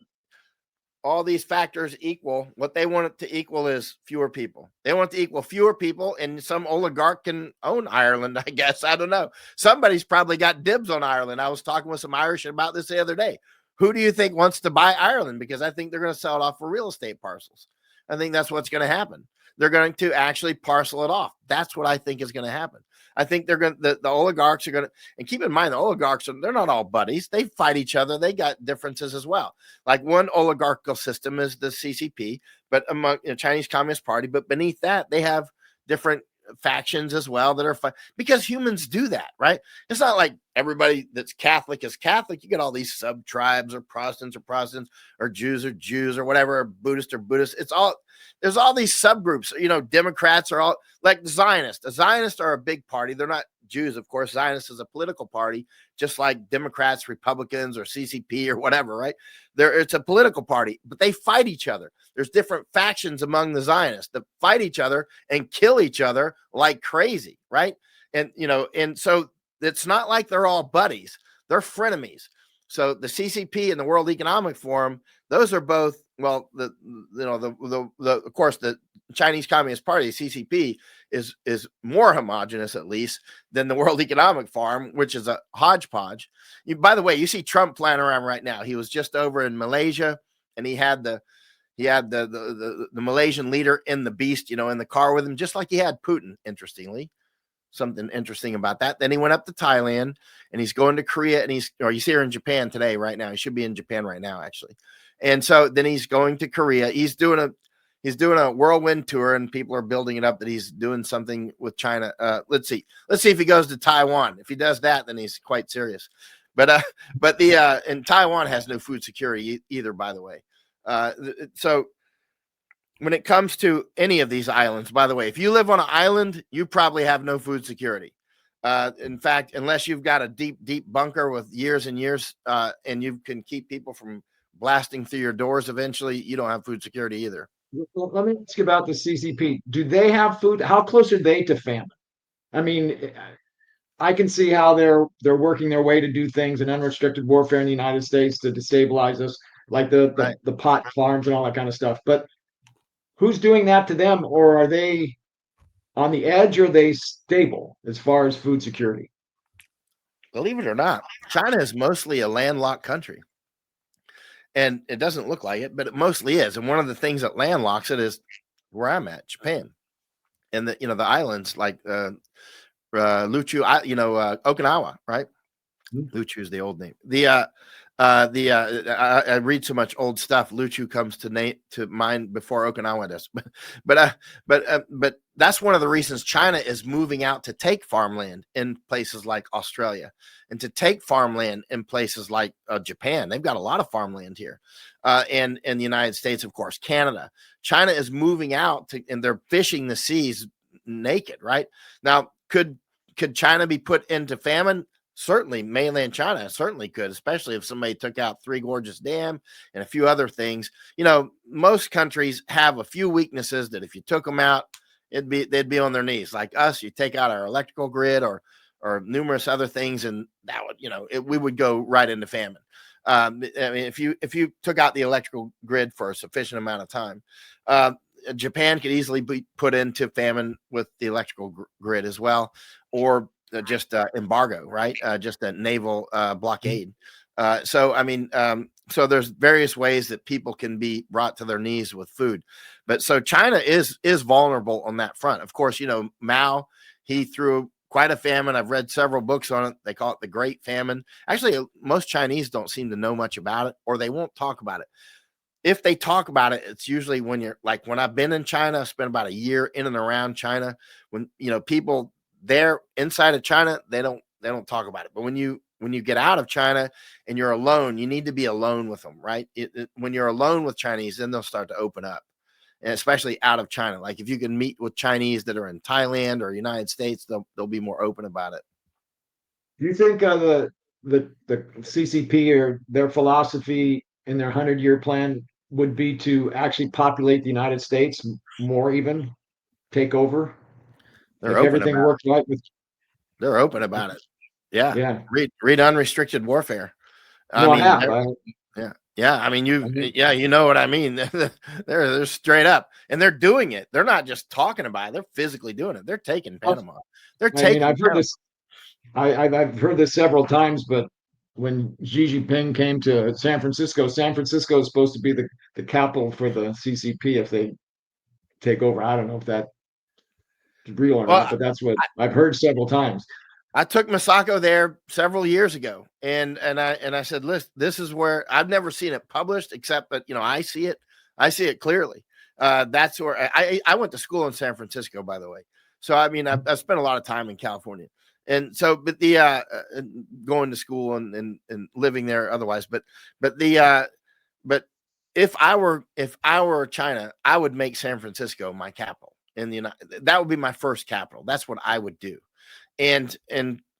all these factors equal. What they want it to equal is fewer people. They want to equal fewer people, and some oligarch can own Ireland, I guess. I don't know. Somebody's probably got dibs on Ireland. I was talking with some Irish about this the other day. Who do you think wants to buy Ireland? Because I think they're going to sell it off for real estate parcels. I think that's what's going to happen. They're going to actually parcel it off. That's what I think is going to happen. I think the oligarchs are going to, and keep in mind, the oligarchs, they're not all buddies. They fight each other. They got differences as well. Like one oligarchical system is the CCP, but among Chinese Communist Party, but beneath that, they have different factions as well that are because humans do that, right? It's not like everybody that's Catholic is Catholic. You get all these sub tribes, or Protestants or Jews or whatever, or Buddhist. There's all these subgroups. Democrats are all like Zionists. The Zionists are a big party. They're not Jews, of course. Zionists is a political party, just like Democrats, Republicans, or CCP or whatever, right? It's a political party, but they fight each other. There's different factions among the Zionists that fight each other and kill each other like crazy, right? And so it's not like they're all buddies. They're frenemies. So the CCP and the World Economic Forum, those are both, well, of course, the Chinese Communist Party, CCP, is more homogenous, at least, than the World Economic Forum, which is a hodgepodge. By the way, you see Trump flying around right now. He was just over in Malaysia, and he had the Malaysian leader in the beast, in the car with him, just like he had Putin, interestingly. something interesting about that. Then he went up to Thailand, and he's going to Korea, and he's here in Japan today, right now. He should be in Japan right now, actually. And so then he's going to Korea. He's doing a whirlwind tour, and people are building it up that he's doing something with China. Let's see if he goes to Taiwan. If he does that, then he's quite serious. But and Taiwan has no food security either, by the way. So when it comes to any of these islands, by the way, if you live on an island, you probably have no food security. In fact, unless you've got a deep bunker with years and years, and you can keep people from blasting through your doors eventually, you don't have food security either. Well, let me ask you about the CCP. Do they have food? How close are they to famine? I mean, I can see how they're working their way to do things in unrestricted warfare in the United States to destabilize us, like the pot farms and all that kind of stuff. But who's doing that to them, or are they on the edge, or are they stable as far as food security? Believe it or not, China is mostly a landlocked country. And it doesn't look like it, but it mostly is. And one of the things that landlocks it is where I'm at, Japan. And the islands like Luchu, Okinawa, right? Luchu is the old name. I read so much old stuff. Luchu comes to mind before Okinawa does. But that's one of the reasons China is moving out to take farmland in places like Australia, and to take farmland in places like Japan. They've got a lot of farmland here, and the United States, of course, Canada. China is moving out and they're fishing the seas naked. Right now, could China be put into famine? Certainly, mainland China certainly could, especially if somebody took out Three Gorges Dam and a few other things. Most countries have a few weaknesses that if you took them out, they'd be on their knees. Like us, you take out our electrical grid or numerous other things, and that would, we would go right into famine. I mean, if you took out the electrical grid for a sufficient amount of time, Japan could easily be put into famine with the electrical grid as well, or just embargo, right? Just a naval blockade. So there's various ways that people can be brought to their knees with food. But so China is vulnerable on that front. Of course, Mao, he threw quite a famine. I've read several books on it. They call it the Great Famine. Actually, most Chinese don't seem to know much about it, or they won't talk about it. If they talk about it, it's usually when I've been in China, I spent about a year in and around China. When people there inside of China, they don't talk about it. But when you get out of China and you're alone, you need to be alone with them, right? When you're alone with Chinese, then they'll start to open up, and especially out of China. Like if you can meet with Chinese that are in Thailand or United States, they'll be more open about it. Do you think the CCP or their philosophy in their 100-year plan would be to actually populate the United States more, even take over? They're if open everything about works right with. They're open about it. Yeah. Yeah. Read Unrestricted Warfare. I have. Yeah. I mean, you know what I mean. They're straight up, and they're doing it. They're not just talking about it. They're physically doing it. They're taking Panama. I've heard this. I've heard this several times, but when Xi Jinping came to San Francisco is supposed to be the capital for the CCP if they take over. I don't know if that's real or not, but that's what I've heard several times. I took Masako there several years ago, and I said, listen, this is where I've never seen it published, except that I see it clearly. That's where I went to school in San Francisco, by the way. So I mean, I spent a lot of time in California, and so but the going to school and living there otherwise, but if I were China, I would make San Francisco my capital that would be my first capital. That's what I would do. And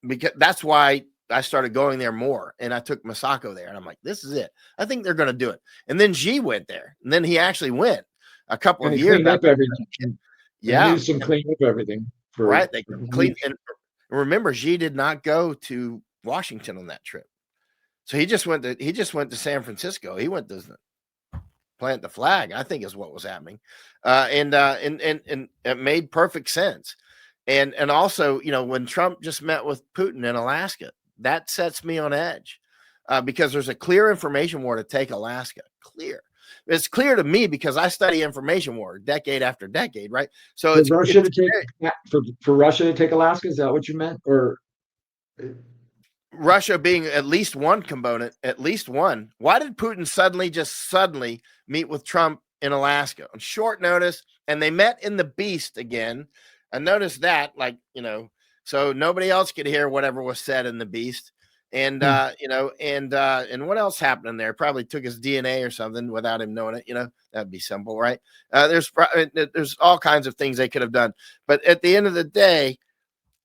because that's why I started going there more, and I took Masako there, and I'm like, this is it. I think they're going to do it. And then Xi went there, and then he actually went a couple of years. Up everything. Yeah, some clean up everything. Right, they clean. And remember, Xi did not go to Washington on that trip, so he just went to San Francisco. He went to plant the flag, I think, is what was happening, and it made perfect sense. And also, when Trump just met with Putin in Alaska, that sets me on edge, because there's a clear information war to take Alaska. Clear. It's clear to me because I study information war decade after decade, right? So For Russia to take for Russia to take Alaska, is that what you meant? Or Russia being at least one component, at least one. Why did Putin suddenly meet with Trump in Alaska on short notice? And they met in the Beast again. I noticed that, like, so nobody else could hear whatever was said in the Beast. And and what else happened in there? Probably took his DNA or something without him knowing it. That'd be simple, right? There's all kinds of things they could have done, but at the end of the day,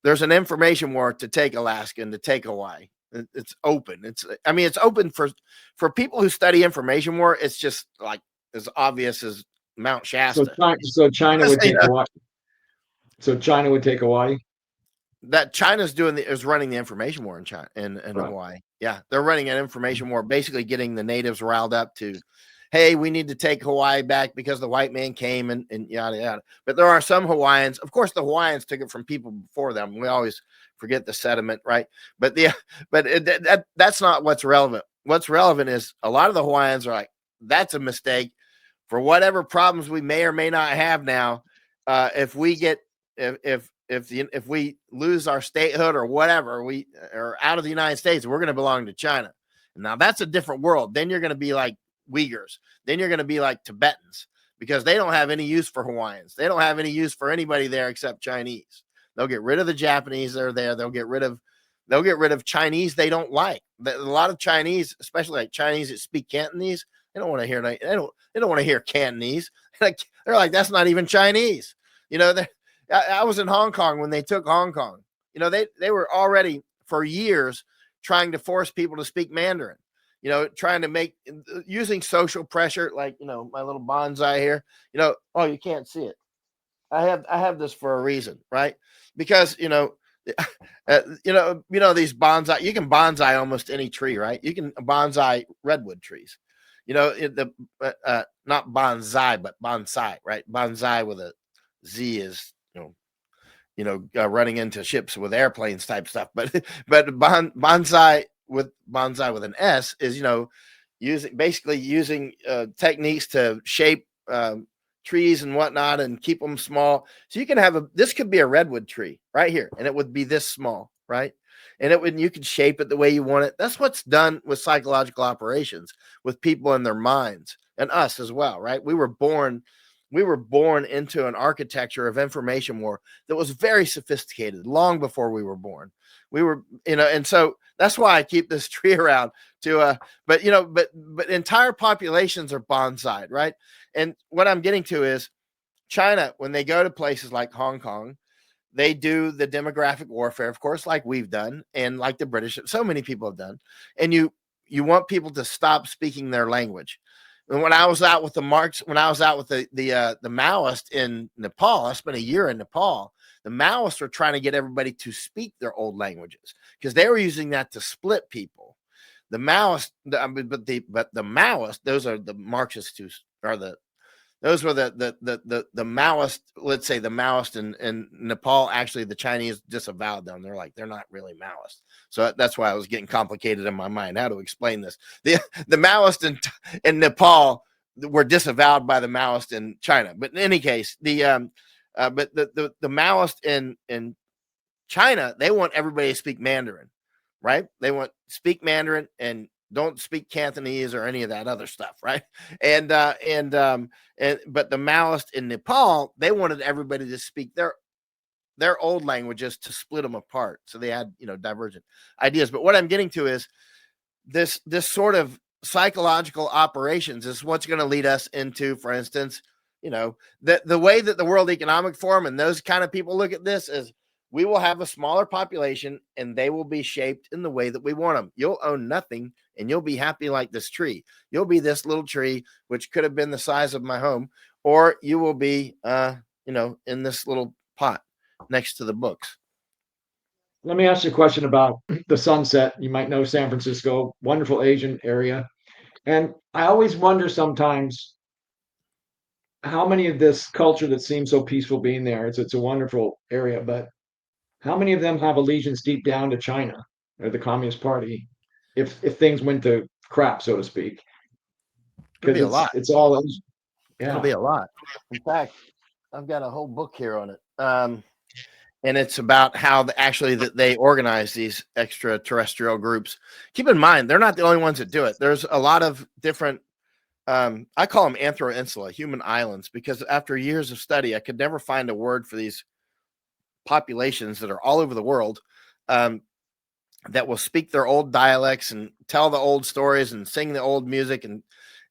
there's an information war to take Alaska and to take Hawaii. It's open. It's open for people who study information war. It's just like as obvious as Mount Shasta. So China would take Hawaii. So China would take Hawaii. That China's is running the information war in China and right. Hawaii. Yeah, they're running an information war, basically getting the natives riled up to, hey, we need to take Hawaii back because the white man came and yada yada. But there are some Hawaiians. Of course, the Hawaiians took it from people before them. We always forget the sediment, right? But that's not what's relevant. What's relevant is a lot of the Hawaiians are like, that's a mistake. For whatever problems we may or may not have now, if we lose our statehood or whatever, we are out of the United States, we're going to belong to China. Now that's a different world. Then you're going to be like Uyghurs. Then you're going to be like Tibetans because they don't have any use for Hawaiians. They don't have any use for anybody there except Chinese. They'll get rid of the Japanese that are there. They'll get rid of Chinese they don't like. A lot of Chinese, especially like Chinese that speak Cantonese, they don't want to hear. They don't want to hear Cantonese. They're like, that's not even Chinese. I was in Hong Kong when they took Hong Kong. They were already for years trying to force people to speak Mandarin. Trying to using social pressure, like, my little bonsai here, oh, you can't see it. I have this for a reason, right? Because, these bonsai, you can bonsai almost any tree, right? You can bonsai redwood trees, not bonsai, but bonsai, right? Bonsai with a Z is, running into ships with airplanes type stuff. But bonsai with an S is, using techniques to shape trees and whatnot and keep them small. So you can this could be a redwood tree right here, and it would be this small, right? And you could shape it the way you want it. That's what's done with psychological operations with people in their minds and us as well, right? We were born into an architecture of information war that was very sophisticated long before we were born. We were, and so that's why I keep this tree around but entire populations are bonsai'd, right? And what I'm getting to is China, when they go to places like Hong Kong, they do the demographic warfare, of course, like we've done, and like the British, so many people have done. And you want people to stop speaking their language. And when I was out with the Maoists in Nepal, I spent a year in Nepal. The Maoists were trying to get everybody to speak their old languages because they were using that to split people. The Maoists, but the Maoists, those are the Marxists those were the Maoist, let's say the Maoist in Nepal. Actually, the Chinese disavowed them. They're like, they're not really Maoist. So that's why I was getting complicated in my mind how to explain this. The Maoist in Nepal were disavowed by the Maoist in China. But in any case, the Maoist in China, they want everybody to speak Mandarin, right? They want speak Mandarin and don't speak Cantonese or any of that other stuff, right? But the Maoists in Nepal, they wanted everybody to speak their old languages to split them apart. So they had, divergent ideas. But what I'm getting to is this sort of psychological operations is what's going to lead us into, for instance, the way that the World Economic Forum and those kind of people look at this is we will have a smaller population and they will be shaped in the way that we want them. You'll own nothing and you'll be happy like this tree. You'll be this little tree, which could have been the size of my home, or you will be, in this little pot next to the books. Let me ask you a question about the Sunset. You might know San Francisco, wonderful Asian area. And I always wonder sometimes how many of this culture that seems so peaceful being there, it's a wonderful area, but how many of them have allegiance deep down to China or the Communist Party if things went to crap, so to speak? be a lot. It's all, It'll be a lot. In fact, I've got a whole book here on it. And it's about how that they organize these extraterrestrial groups. Keep in mind, they're not the only ones that do it. There's a lot of different, I call them anthro-insula, human islands, because after years of study, I could never find a word for these populations that are all over the world, that will speak their old dialects and tell the old stories and sing the old music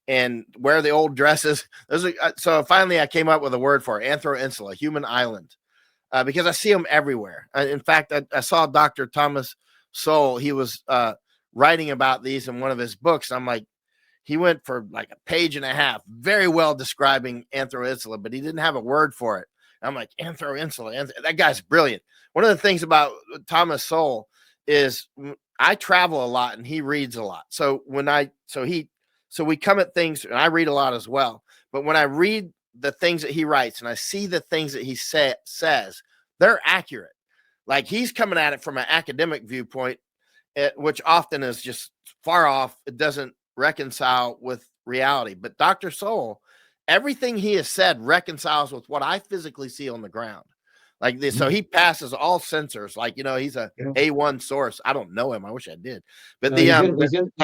and wear the old dresses. So finally, I came up with a word for it, anthro-insula, human island, because I see them everywhere. In fact, I saw Dr. Thomas Sowell. He was writing about these in one of his books. I'm like, he went for like a page and a half, very well describing anthro-insula, but he didn't have a word for it. I'm like, anthro-insula, that guy's brilliant. One of the things about Thomas Sowell is I travel a lot and he reads a lot. So we come at things, and I read a lot as well. But when I read the things that he writes and I see the things that he says, they're accurate. Like, he's coming at it from an academic viewpoint, which often is just far off. It doesn't reconcile with reality. But Dr. Sowell, everything he has said reconciles with what I physically see on the ground. Like this, so he passes all censors. Like, he's a A1 source. I don't know him. I wish I did. But no,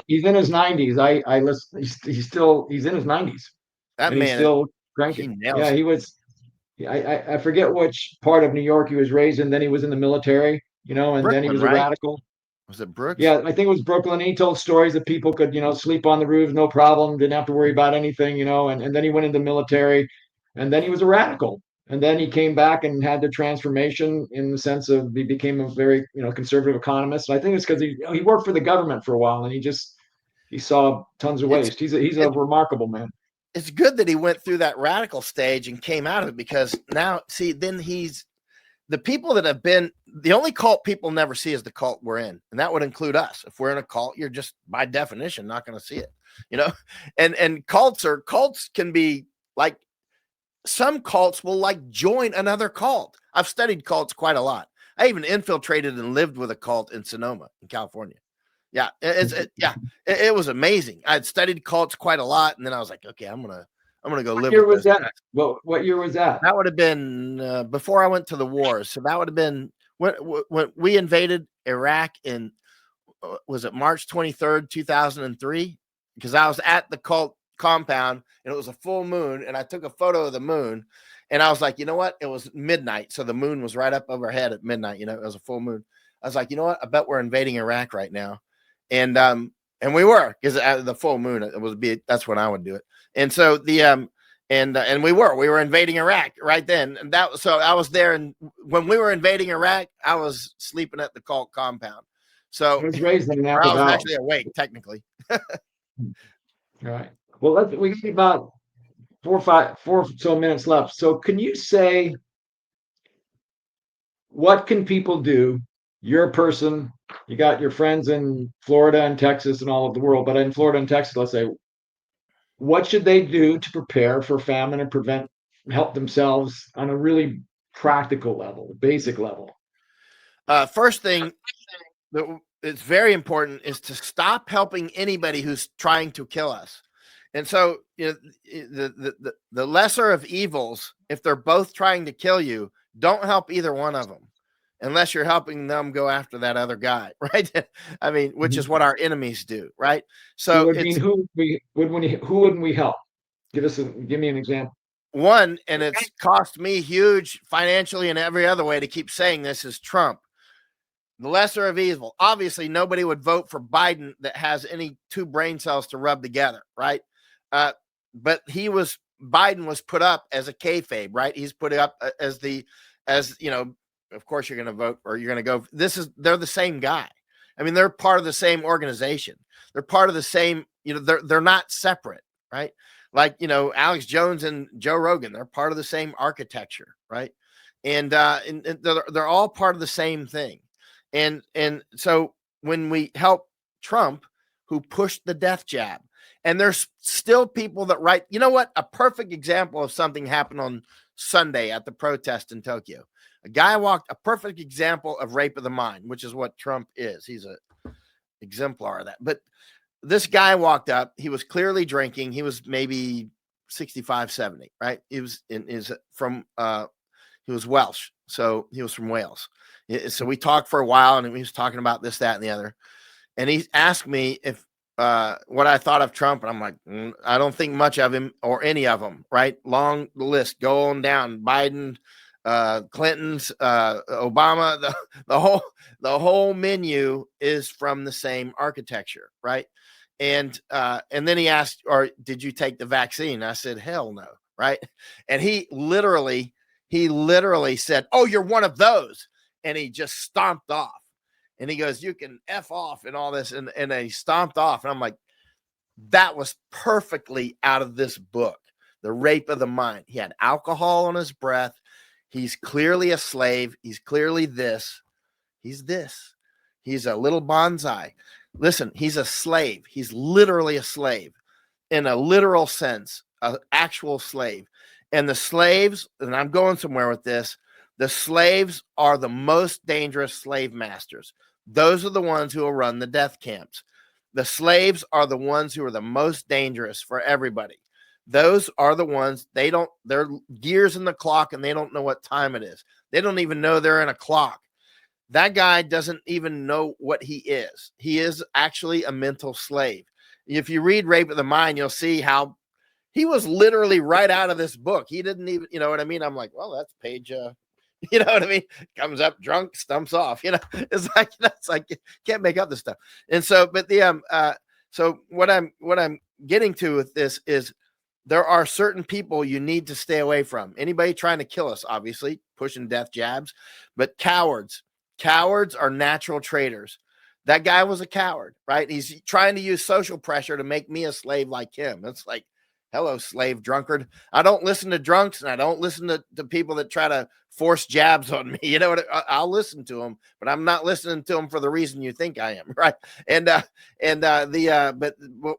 he's in his 90s. I listen. He's in his 90s. That and man, he's still cranking. Yeah, he was. I forget which part of New York he was raised in. Then he was in the military. And Brooklyn, then he was a radical. Was it Brooks? Yeah, I think it was Brooklyn. He told stories that people could, sleep on the roofs, no problem, didn't have to worry about anything, and then he went into the military, and then he was a radical. And then he came back and had the transformation in the sense of he became a very, conservative economist. And I think it's because he worked for the government for a while, and he saw tons of waste. He's a remarkable man. It's good that he went through that radical stage and came out of it, because now, see, then he's the people that have been the only cult people never see is the cult we're in. And that would include us. If we're in a cult, you're just by definition not going to see it, and cults can be like, some cults will like join another cult. I've studied cults quite a lot. I even infiltrated and lived with a cult in Sonoma, in California. Yeah, it was amazing. I'd studied cults quite a lot, and then I was like, okay, I'm gonna go live. What year was that? Well, what year was that? That would have been before I went to the wars. So that would have been when we invaded Iraq in was it March 23rd, 2003? Because I was at the cult compound and it was a full moon, and I took a photo of the moon, and I was like, you know what? It was midnight, so the moon was right up overhead at midnight. It was a full moon. I was like, you know what? I bet we're invading Iraq right now, and we were, because the full moon that's when I would do it, and so and we were invading Iraq right then, and so I was there, and when we were invading Iraq, I was sleeping at the cult compound. So I was raised in Napa I was Valley. actually awake technically. All right. Well, we got about 4 or so minutes left. So can you say, what can people do? You're a person, you got your friends in Florida and Texas and all of the world, but in Florida and Texas, let's say, what should they do to prepare for famine and help themselves on a really practical level, basic level? First thing that it's very important is to stop helping anybody who's trying to kill us. And so, the lesser of evils, if they're both trying to kill you, don't help either one of them, unless you're helping them go after that other guy, right? I mean, which is what our enemies do, right? So, who wouldn't we help? Give me an example. One, and it's cost me huge financially and every other way to keep saying this, is Trump. The lesser of evil. Obviously, nobody would vote for Biden that has any two brain cells to rub together, right? But Biden was put up as a kayfabe, right? He's put up as of course you're going to vote, or you're going to go. They're the same guy. I mean, they're part of the same organization. They're part of the same, they're not separate, right? Like, Alex Jones and Joe Rogan, they're part of the same architecture, right? And they're all part of the same thing. And so when we help Trump, who pushed the death jab, and there's still people that write, a perfect example of something happened on Sunday at the protest in Tokyo. A guy a perfect example of rape of the mind, which is what Trump is. He's an exemplar of that. But this guy walked up. He was clearly drinking. He was maybe 65, 70, right? He was he was Welsh. So he was from Wales. So we talked for a while, and he was talking about this, that, and the other. And he asked me if what I thought of Trump. And I'm like, I don't think much of him or any of them, right? Long list, go on down. Biden, Clinton's, Obama, the whole menu is from the same architecture, right? And then he asked, or did you take the vaccine? I said, hell no, right? And he literally said, oh, you're one of those. And he just stomped off. And he goes, you can F off and all this. And he stomped off. And I'm like, that was perfectly out of this book, The Rape of the Mind. He had alcohol on his breath. He's clearly a slave. He's clearly this. He's this. He's a little bonsai. Listen, he's a slave. He's literally a slave in a literal sense, an actual slave. And the slaves, and I'm going somewhere with this, the slaves are the most dangerous slave masters. Those are the ones who will run the death camps. The slaves are the ones who are the most dangerous for everybody. Those are the ones, they're gears in the clock, and they don't know what time it is. They don't even know they're in a clock. That guy doesn't even know what he is. He is actually a mental slave. If you read Rape of the Mind, you'll see how he was literally right out of this book. He didn't even, you know what I mean? I'm like, well, that's page, you know what I mean? Comes up drunk, stumps off, it's like, can't make up this stuff. And so, but so what I'm getting to with this is there are certain people you need to stay away from. Anybody trying to kill us, obviously, pushing death jabs, but cowards are natural traitors. That guy was a coward, right? He's trying to use social pressure to make me a slave like him. It's like, hello, slave drunkard. I don't listen to drunks, and I don't listen to people that try to force jabs on me. You know what? I'll listen to them, but I'm not listening to them for the reason you think I am, right? But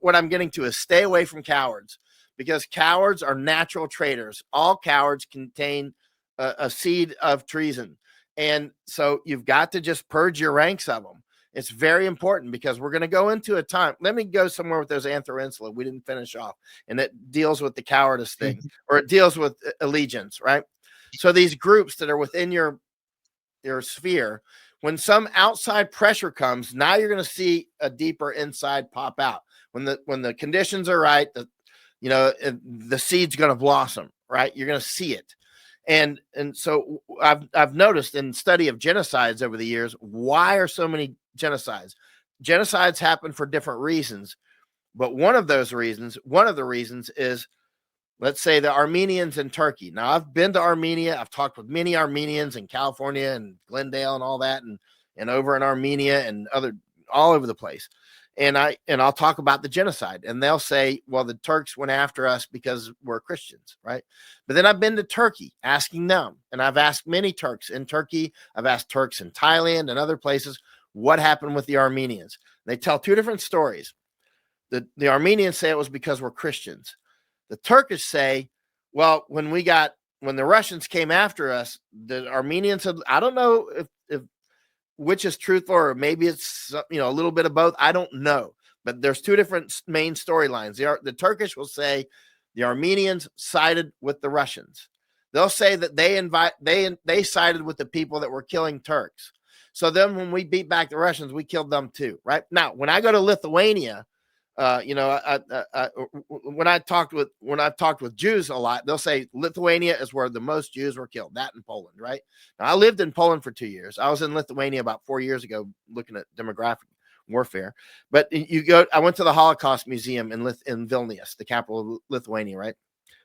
what I'm getting to is stay away from cowards, because cowards are natural traitors. All cowards contain a seed of treason. And so you've got to just purge your ranks of them. It's very important, because we're going to go into a time. Let me go somewhere with those anthro-insula. We didn't finish off. And it deals with the cowardice thing, or it deals with allegiance, right? So these groups that are within your sphere, when some outside pressure comes, now you're going to see a deeper inside pop out. When the conditions are right, the seed's going to blossom, right? You're going to see it. And so I've noticed in study of genocides over the years, why are so many genocides? Genocides happen for different reasons, but one of the reasons is, let's say, the Armenians in Turkey. Now, I've been to Armenia. I've talked with many Armenians in California and Glendale and all that, and over in Armenia and all over the place. And I'll talk about the genocide, and they'll say, well, the Turks went after us because we're Christians, right? But then I've been to Turkey asking them, and I've asked many Turks in Turkey. I've asked Turks in Thailand and other places, what happened with the Armenians? They tell two different stories. The Armenians say it was because we're Christians. The Turkish say, well, when the Russians came after us, the Armenians said, I don't know if which is truthful, or maybe it's a little bit of both. I don't know, but there's two different main storylines. The Turkish will say the Armenians sided with the Russians. They'll say that they sided with the people that were killing Turks. So then when we beat back the Russians, we killed them too, right? Now, when I go to Lithuania, when I've talked with Jews a lot, they'll say Lithuania is where the most Jews were killed. That in Poland, right? Now, I lived in Poland for 2 years. I was in Lithuania about 4 years ago, looking at demographic warfare. But I went to the Holocaust Museum in Vilnius, the capital of Lithuania, right?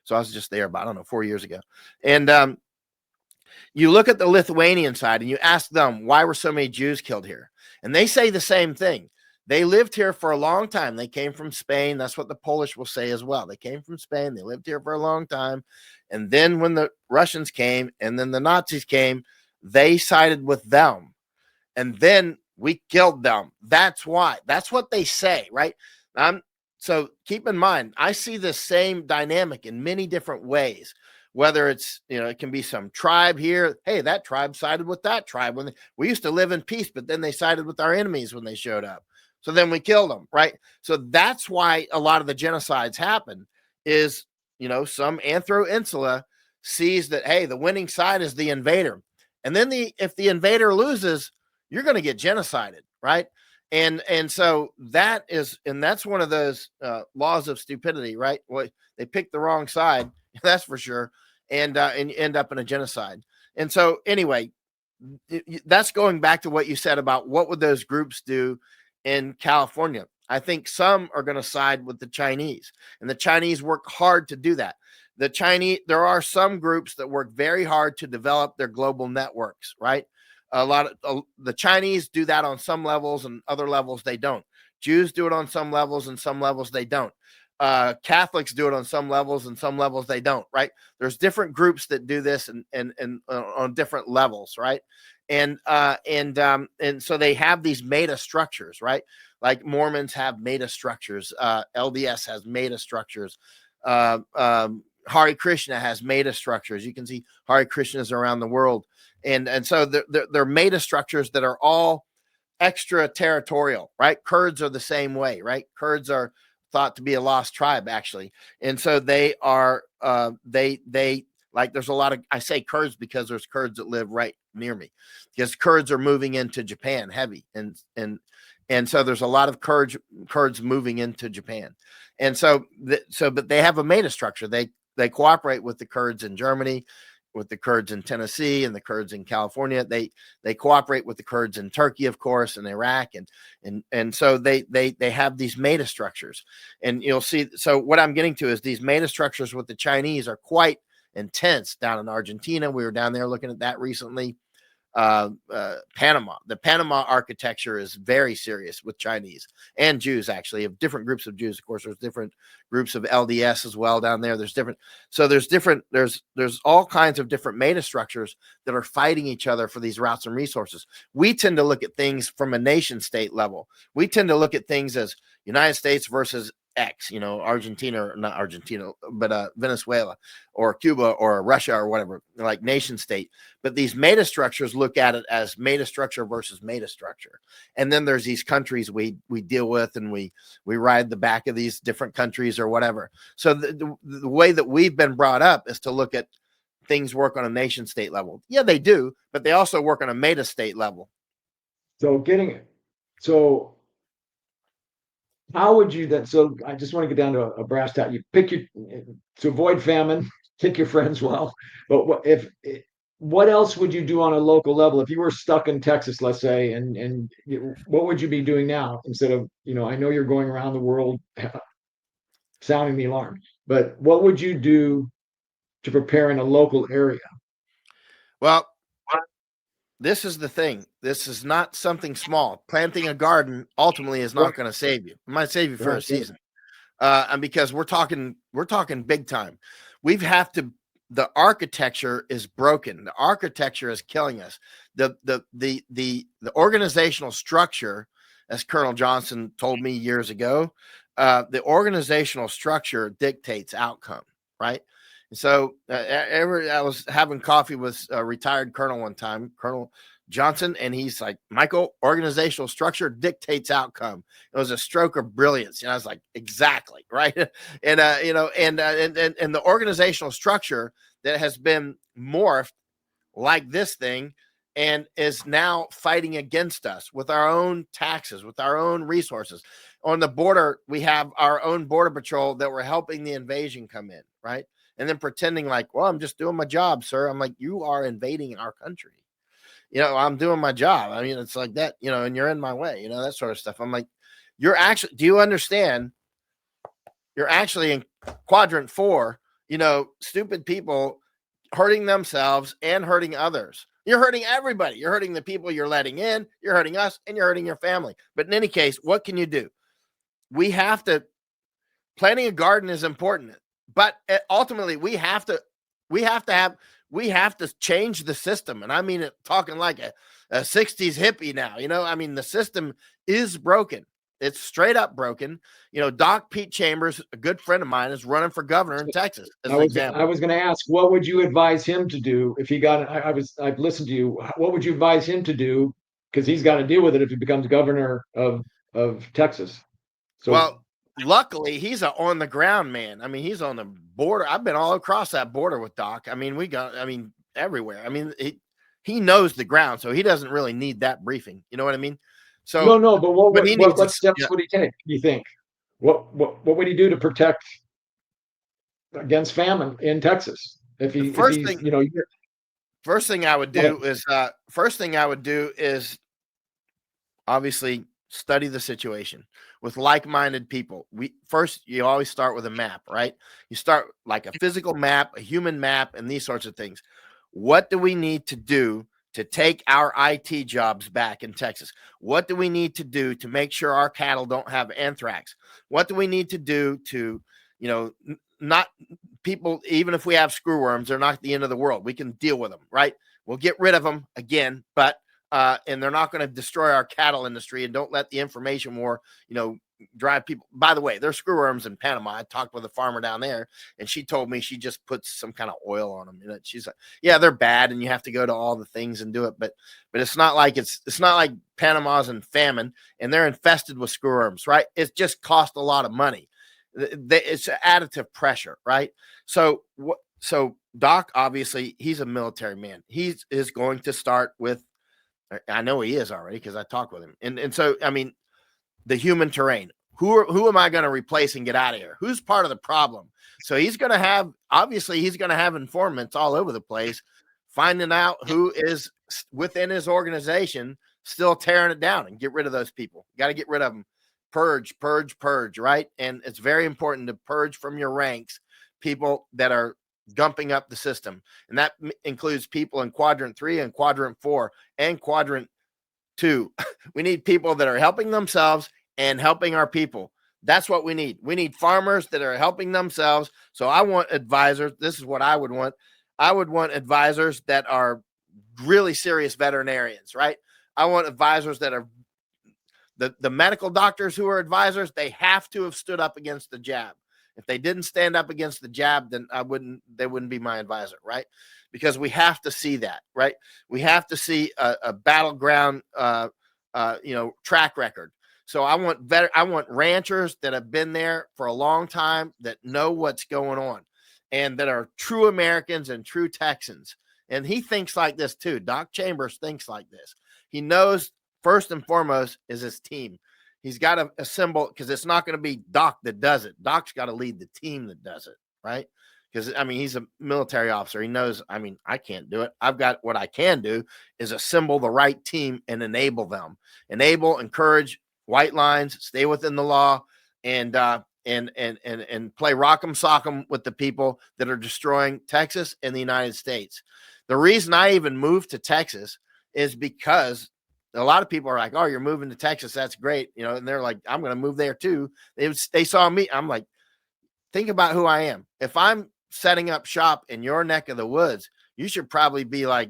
So I was just there about 4 years ago, and you look at the Lithuanian side and you ask them, why were so many Jews killed here? And they say the same thing. They lived here for a long time. They came from Spain. That's what the Polish will say as well. They came from Spain. They lived here for a long time. And then when the Russians came and then the Nazis came, they sided with them. And then we killed them. That's why. That's what they say, right? So keep in mind, I see the same dynamic in many different ways. Whether it's, it can be some tribe here. Hey, that tribe sided with that tribe. We used to live in peace, but then they sided with our enemies when they showed up. So then we killed them, right? So that's why a lot of the genocides happen is, some Anthro-insula sees that, hey, the winning side is the invader. And then if the invader loses, you're going to get genocided, right? And so that's one of those laws of stupidity, right? Well, they picked the wrong side, that's for sure, and you end up in a genocide. And so anyway, that's going back to what you said about what would those groups do in California. I think some are going to side with the Chinese, and the Chinese work hard to do that. There are some groups that work very hard to develop their global networks, right? The Chinese do that on some levels, and other levels they don't. Jews do it on some levels, and some levels they don't. Catholics do it on some levels, and some levels they don't, right? There's different groups that do this and on different levels, right? And so they have these meta structures, right? Like Mormons have meta structures, LDS has meta structures, Hare Krishna has meta structures. You can see Hare Krishnas around the world, and so they're meta structures that are all extraterritorial, right? Kurds are the same way, right? Kurds are thought to be a lost tribe, actually, and so they are they like, there's a lot of, I say Kurds because there's Kurds that live right near me, because Kurds are moving into Japan heavy, and so there's a lot of Kurds moving into Japan, and but they have a meta structure. They cooperate with the Kurds in Germany, with the Kurds in Tennessee, and the Kurds in California. They cooperate with the Kurds in Turkey, of course, and Iraq, and so they have these meta structures. And you'll see. So what I'm getting to is these meta structures with the Chinese are quite intense down in Argentina. We were down there looking at that recently. Panama. The Panama architecture is very serious with Chinese and Jews, actually, of different groups of Jews. Of course, there's different groups of LDS as well down there. There's all kinds of different meta structures that are fighting each other for these routes and resources. We tend to look at things from a nation state level. We tend to look at things as United States versus X, Argentina, or not Argentina, but Venezuela or Cuba or Russia or whatever, like nation state. But these meta structures look at it as meta structure versus meta structure. And then there's these countries we deal with, and we ride the back of these different countries or whatever. So the way that we've been brought up is to look at things work on a nation state level. Yeah, they do, but they also work on a meta state level. How would you then? So I just want to get down to a brass tack. You pick to avoid famine, pick your friends well. But what else would you do on a local level if you were stuck in Texas, let's say, and what would you be doing now instead of, I know you're going around the world sounding the alarm, but what would you do to prepare in a local area? Well, this is the thing. This is not something small. Planting a garden ultimately is not going to save you. It might save you for a season. And because we're talking big time. The architecture is broken. The architecture is killing us. The organizational structure, as Colonel Johnson told me years ago, the organizational structure dictates outcome, right? So I was having coffee with a retired colonel one time, Colonel Johnson, and he's like, Michael, organizational structure dictates outcome. It was a stroke of brilliance. And I was like, exactly, right? And the organizational structure that has been morphed like this thing and is now fighting against us with our own taxes, with our own resources. On the border, we have our own border patrol that we're helping the invasion come in, right? And then pretending like, well, I'm just doing my job, sir. I'm like, you are invading our country. I'm doing my job. I mean, it's like that, and you're in my way, that sort of stuff. I'm like, do you understand? You're actually in quadrant 4, stupid people hurting themselves and hurting others. You're hurting everybody. You're hurting the people you're letting in. You're hurting us, and you're hurting your family. But in any case, what can you do? Planting a garden is important. But ultimately, we have to change the system. And I mean it talking like a 60s hippie now. I mean, the system is broken. It's straight up broken. Doc Pete Chambers, a good friend of mine, is running for governor in Texas. I was going to ask, what would you advise him to do if he got? I've listened to you. What would you advise him to do? Because he's got to deal with it if he becomes governor of of Texas. So Well, luckily he's a on the ground man. I mean, he's on the border. I've been all across that border with Doc. I mean, everywhere. I mean, he knows the ground, so he doesn't really need that briefing. You know what I mean? So, no, but but he needs what to, steps yeah. would he take? Do you think? What would he do to protect against famine in Texas The if he's first thing I would do is obviously study the situation with like-minded people. You always start with a map, right? You start like a physical map, a human map, and these sorts of things. What do we need to do to take our IT jobs back in Texas? What do we need to do to make sure our cattle don't have anthrax? What do we need to do to, not people, even if we have screwworms, they're not the end of the world. We can deal with them, right? We'll get rid of them again, but and they're not going to destroy our cattle industry, and don't let the information war, drive people. By the way, there's screwworms in Panama. I talked with a farmer down there, and she told me she just puts some kind of oil on them. She's like, yeah, they're bad, and you have to go to all the things and do it, but it's not like it's not like Panama's in famine and they're infested with screwworms, right? It just cost a lot of money. It's additive pressure, right? So Doc, obviously, he's a military man. He is going to start with, I know he is already because I talked with him. And so, I mean, the human terrain. Who am I going to replace and get out of here? Who's part of the problem? So he's going to have informants all over the place, finding out who is within his organization still tearing it down, and get rid of those people. Got to get rid of them. Purge, right? And it's very important to purge from your ranks people that are gumping up the system. And that includes people in quadrant 3 and quadrant 4 and quadrant 2. We need people that are helping themselves and helping our people. That's what we need. We need farmers that are helping themselves. So I want advisors. This is what I would want. I would want advisors that are really serious veterinarians, right? I want advisors that are the medical doctors who are advisors. They have to have stood up against the jab. If they didn't stand up against the jab, then they wouldn't be my advisor, right? Because we have to see that, right? We have to see a battleground, track record. So I want ranchers that have been there for a long time, that know what's going on, and that are true Americans and true Texans. And he thinks like this too. Doc Chambers thinks like this. He knows first and foremost is his team. He's got to assemble, because it's not going to be Doc that does it. Doc's got to lead the team that does it, right? Because, I mean, he's a military officer. He knows, I mean, I can't do it. What I can do is assemble the right team and enable them. Encourage white lines, stay within the law, and play rock'em sock'em with the people that are destroying Texas and the United States. The reason I even moved to Texas is because a lot of people are like, oh, you're moving to Texas. That's great. And they're like, I'm going to move there too. They saw me. I'm like, think about who I am. If I'm setting up shop in your neck of the woods, you should probably be like,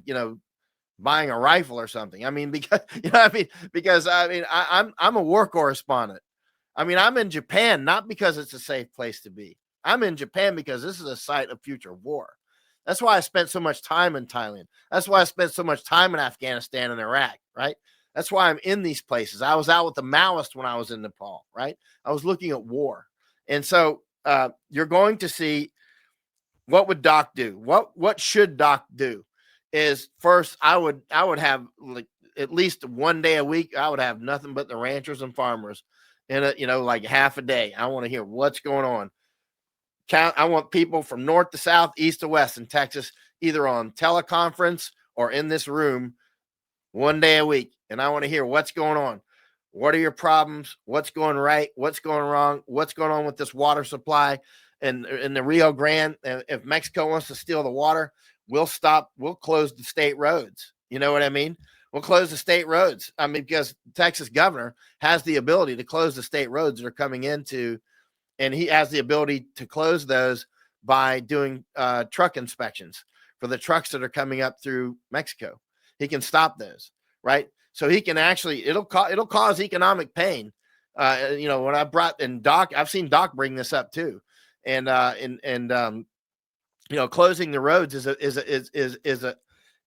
buying a rifle or something. I mean, because I'm a war correspondent. I mean, I'm in Japan, not because it's a safe place to be. I'm in Japan because this is a site of future war. That's why I spent so much time in Thailand. That's why I spent so much time in Afghanistan and Iraq, right? That's why I'm in these places. I was out with the Maoists when I was in Nepal, right? I was looking at war. And so you're going to see, what would Doc do? What should Doc do? Is first, I would have like at least one day a week, I would have nothing but the ranchers and farmers in like half a day. I want to hear what's going on. I want people from north to south, east to west in Texas, either on teleconference or in this room one day a week. And I want to hear what's going on. What are your problems? What's going right? What's going wrong? What's going on with this water supply and in the Rio Grande? If Mexico wants to steal the water, we'll close the state roads. You know what I mean? We'll close the state roads. I mean, because the Texas governor has the ability to close the state roads that are coming into, and he has the ability to close those by doing truck inspections for the trucks that are coming up through Mexico. He can stop those, right? So he can actually, it'll cause economic pain. When I brought in Doc, I've seen Doc bring this up too. And closing the roads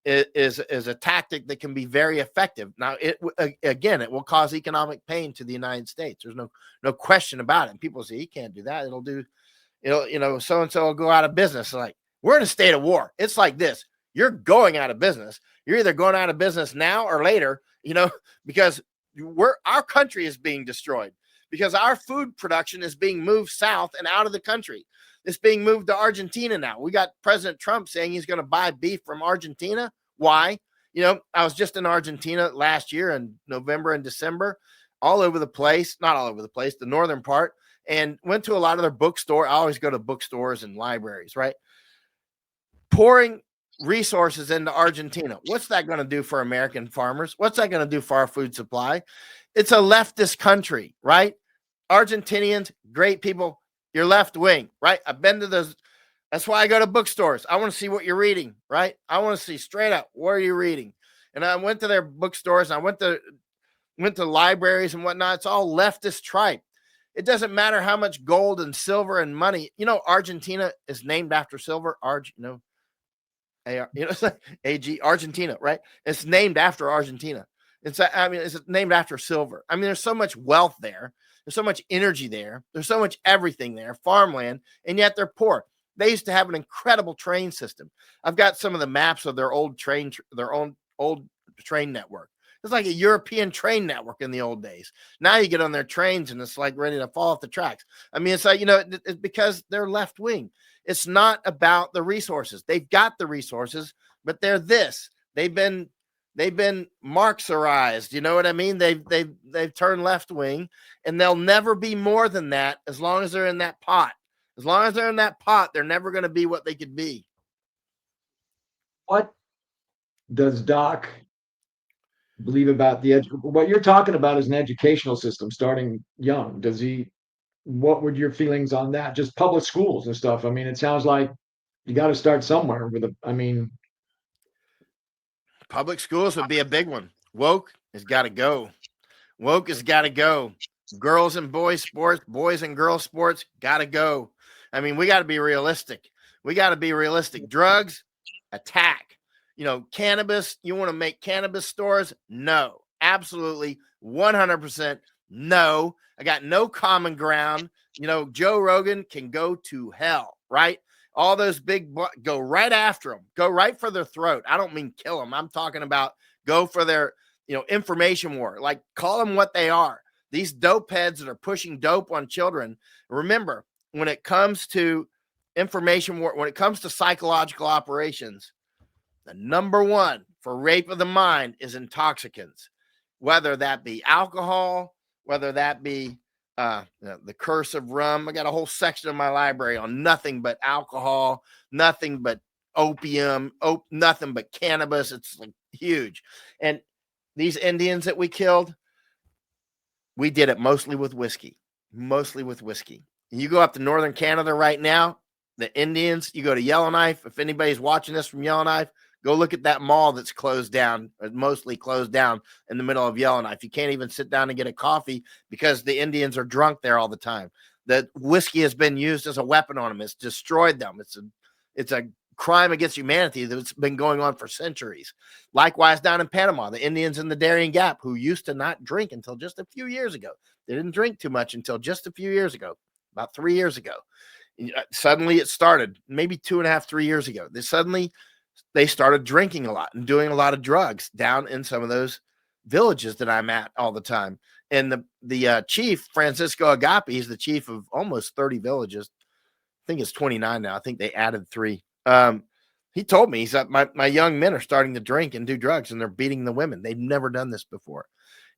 is a tactic that can be very effective. Now, it will cause economic pain to the United States. There's no question about it. And people say, you can't do that. So and so will go out of business. Like, we're in a state of war. It's like this. You're going out of business. You're either going out of business now or later, because our country is being destroyed, because our food production is being moved south and out of the country. It's being moved to Argentina now. We got President Trump saying he's going to buy beef from Argentina. Why? I was just in Argentina last year in November and December, all over the place, not all over the place, the northern part, and went to a lot of their bookstore. I always go to bookstores and libraries, right? Pouring resources into Argentina. What's that going to do for American farmers? What's that going to do for our food supply? It's a leftist country, right? Argentinians, great people. You're left wing, right? I've been to those. That's why I go to bookstores. I want to see what you're reading, right? I want to see straight up, what are you reading? And I went to their bookstores. And I went to libraries and whatnot. It's all leftist tripe. It doesn't matter how much gold and silver and money. Argentina is named after silver. It's like AG Argentina, right? It's named after Argentina. It's named after silver. There's so much wealth there. There's so much energy there. There's so much everything there, farmland, and yet they're poor. They used to have an incredible train system. I've got some of the maps of their old train network. It's like a European train network in the old days. Now you get on their trains and it's like ready to fall off the tracks. It's like, it's because they're left wing. It's not about the resources. They've got the resources, but they're this. They've been Marxerized. You know what I mean? They've turned left wing, and they'll never be more than that as long as they're in that pot. As long as they're in that pot, they're never going to be what they could be. What does Doc believe about what you're talking about is an educational system starting young? What were your feelings on that? Just public schools and stuff. It sounds like you got to start somewhere public schools would be a big one. Woke has got to go. Woke has got to go. Girls and boys sports, boys and girls sports, got to go. We got to be realistic. Drugs, attack. Cannabis, you want to make cannabis stores? No, absolutely 100% no. I got no common ground. Joe Rogan can go to hell, right? All those go right after them, go right for their throat. I don't mean kill them. I'm talking about go for their, information war. Like, call them what they are. These dope heads that are pushing dope on children. Remember, when it comes to information war, when it comes to psychological operations, the number one for rape of the mind is intoxicants, whether that be alcohol, whether that be the curse of rum. I got a whole section of my library on nothing but alcohol, nothing but opium, nothing but cannabis. It's like huge. And these Indians that we killed, we did it mostly with whiskey. You go up to northern Canada right now, the Indians, you go to Yellowknife. If anybody's watching this from Yellowknife, go look at that mall that's closed down, or mostly closed down in the middle of Yellowknife. You can't even sit down and get a coffee because the Indians are drunk there all the time. The whiskey has been used as a weapon on them. It's destroyed them. It's a crime against humanity that's been going on for centuries. Likewise, down in Panama, the Indians in the Darien Gap, who used to not drink until just a few years ago. They didn't drink too much until just a few years ago, about 3 years ago. Suddenly it started, maybe 2.5, 3 years ago. They started drinking a lot and doing a lot of drugs down in some of those villages that I'm at all the time. And the chief, Francisco Agape, he's the chief of almost 30 villages. I think it's 29 now. I think they added 3. He told me, he said, my young men are starting to drink and do drugs, and they're beating the women. They've never done this before.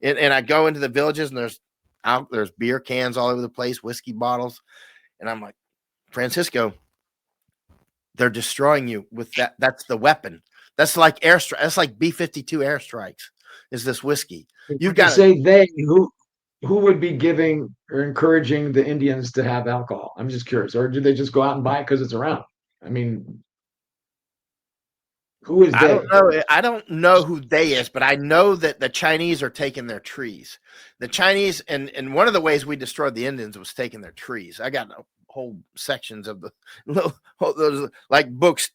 And I go into the villages, and there's beer cans all over the place, whiskey bottles. And I'm like, Francisco, they're destroying you with that. That's the weapon. That's like airstrike. That's like B-52 airstrikes. Is this whiskey? You've got to say they who would be giving or encouraging the Indians to have alcohol? I'm just curious. Or do they just go out and buy it because it's around? Who is they? I don't know. I don't know who they is, but I know that the Chinese are taking their trees. The Chinese, and one of the ways we destroyed the Indians was taking their trees. I got a whole sections of the those like books,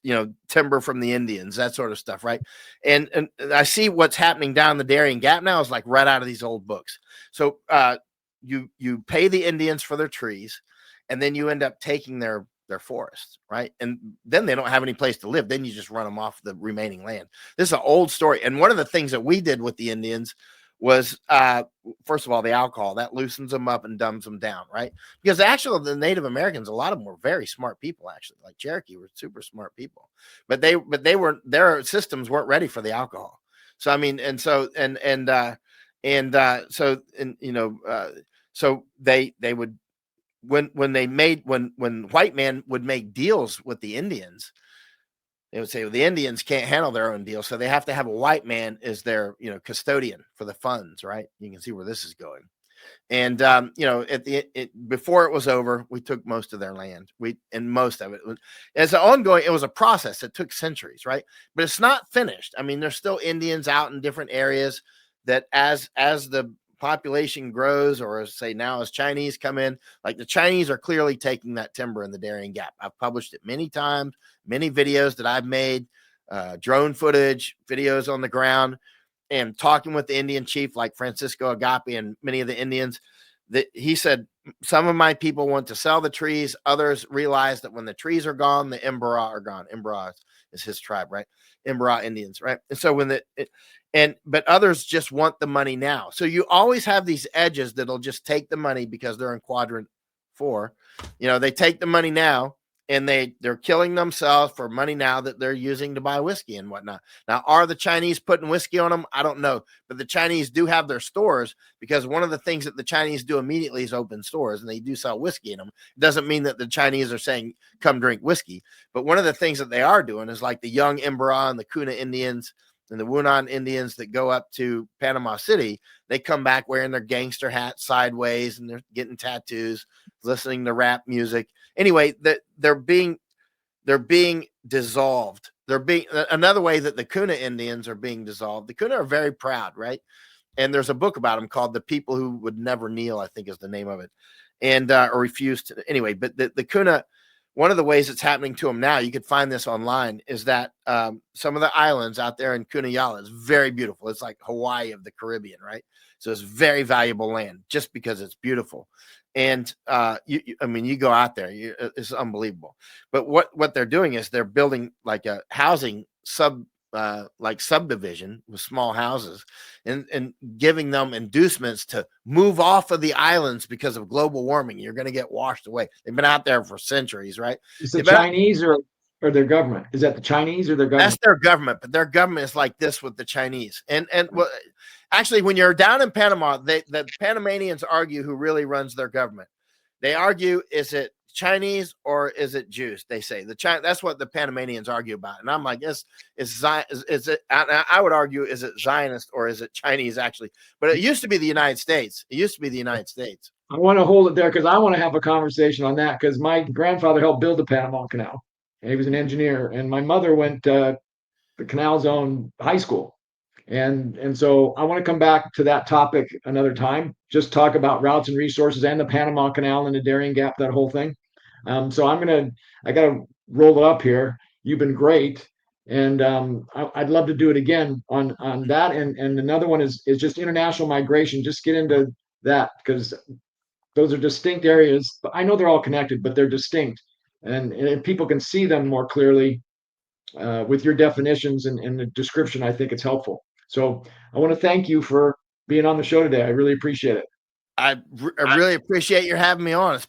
timber from the Indians, that sort of stuff, right? And I see what's happening down the Darien Gap now is like right out of these old books. So you pay the Indians for their trees, and then you end up taking their forests, right? And then they don't have any place to live. Then you just run them off the remaining land. This is an old story. And one of the things that we did with the Indians was, first of all, the alcohol that loosens them up and dumbs them down, right? Because actually the Native Americans, a lot of them were very smart people, actually. Like Cherokee were super smart people, but they were, their systems weren't ready for the alcohol. So I mean, so they would, when white man would make deals with the Indians, they would say, well, the Indians can't handle their own deal, so they have to have a white man as their, custodian for the funds, right? You can see where this is going. And before it was over, we took most of their land. Most of it was, as an ongoing, it was a process that took centuries, right? But it's not finished. I mean, there's still Indians out in different areas that as the population grows, or say now as Chinese come in, like the Chinese are clearly taking that timber in the Darien Gap. I've published it many times, many videos that I've made, drone footage, videos on the ground, and talking with the Indian chief like Francisco Agape and many of the Indians, that he said, some of my people want to sell the trees. Others realize that when the trees are gone, the Imbara are gone. Imbara is his tribe, right? Imbara Indians, right? And so but others just want the money now. So you always have these edges that'll just take the money because they're in quadrant 4. They take the money now, and they're killing themselves for money now that they're using to buy whiskey and whatnot. Now, are the Chinese putting whiskey on them? I don't know. But the Chinese do have their stores, because one of the things that the Chinese do immediately is open stores, and they do sell whiskey in them. It doesn't mean that the Chinese are saying, come drink whiskey. But one of the things that they are doing is like the young Imbara and the Kuna Indians and the Wunan Indians that go up to Panama City, they come back wearing their gangster hats sideways, and they're getting tattoos, listening to rap music. Anyway, they're being dissolved. They're being, another way that the Kuna Indians are being dissolved. The Kuna are very proud, right? And there's a book about them called "The People Who Would Never Kneel," I think is the name of it, and or refuse to. Anyway, but the Kuna, one of the ways it's happening to them now, you could find this online, is that some of the islands out there in Kunayala is very beautiful. It's like Hawaii of the Caribbean, right? So it's very valuable land just because it's beautiful. And you go out there, it's unbelievable. But what they're doing is they're building like a housing subdivision with small houses, and giving them inducements to move off of the islands because of global warming. You're going to get washed away. They've been out there for centuries, right? Is the Chinese or their government? Is that the Chinese or their government? That's their government, but their government is like this with the Chinese. And well, actually, when you're down in Panama, the Panamanians argue who really runs their government. They argue, is it Chinese or is it Jews? They say that's what the Panamanians argue about. And I'm like, is it? I would argue, is it Zionist or is it Chinese actually? But it used to be the United States. It used to be the United States. I want to hold it there because I want to have a conversation on that, because my grandfather helped build the Panama Canal, and he was an engineer, and my mother went to the Canal Zone High School. And so I want to come back to that topic another time, just talk about routes and resources and the Panama Canal and the Darien Gap, that whole thing. So I got to roll it up here. You've been great. And I'd love to do it again on that. And another one is just international migration. Just get into that, because those are distinct areas. But I know they're all connected, but they're distinct. And if people can see them more clearly with your definitions and the description, I think it's helpful. So I want to thank you for being on the show today. I really appreciate it. I really appreciate you having me on. It's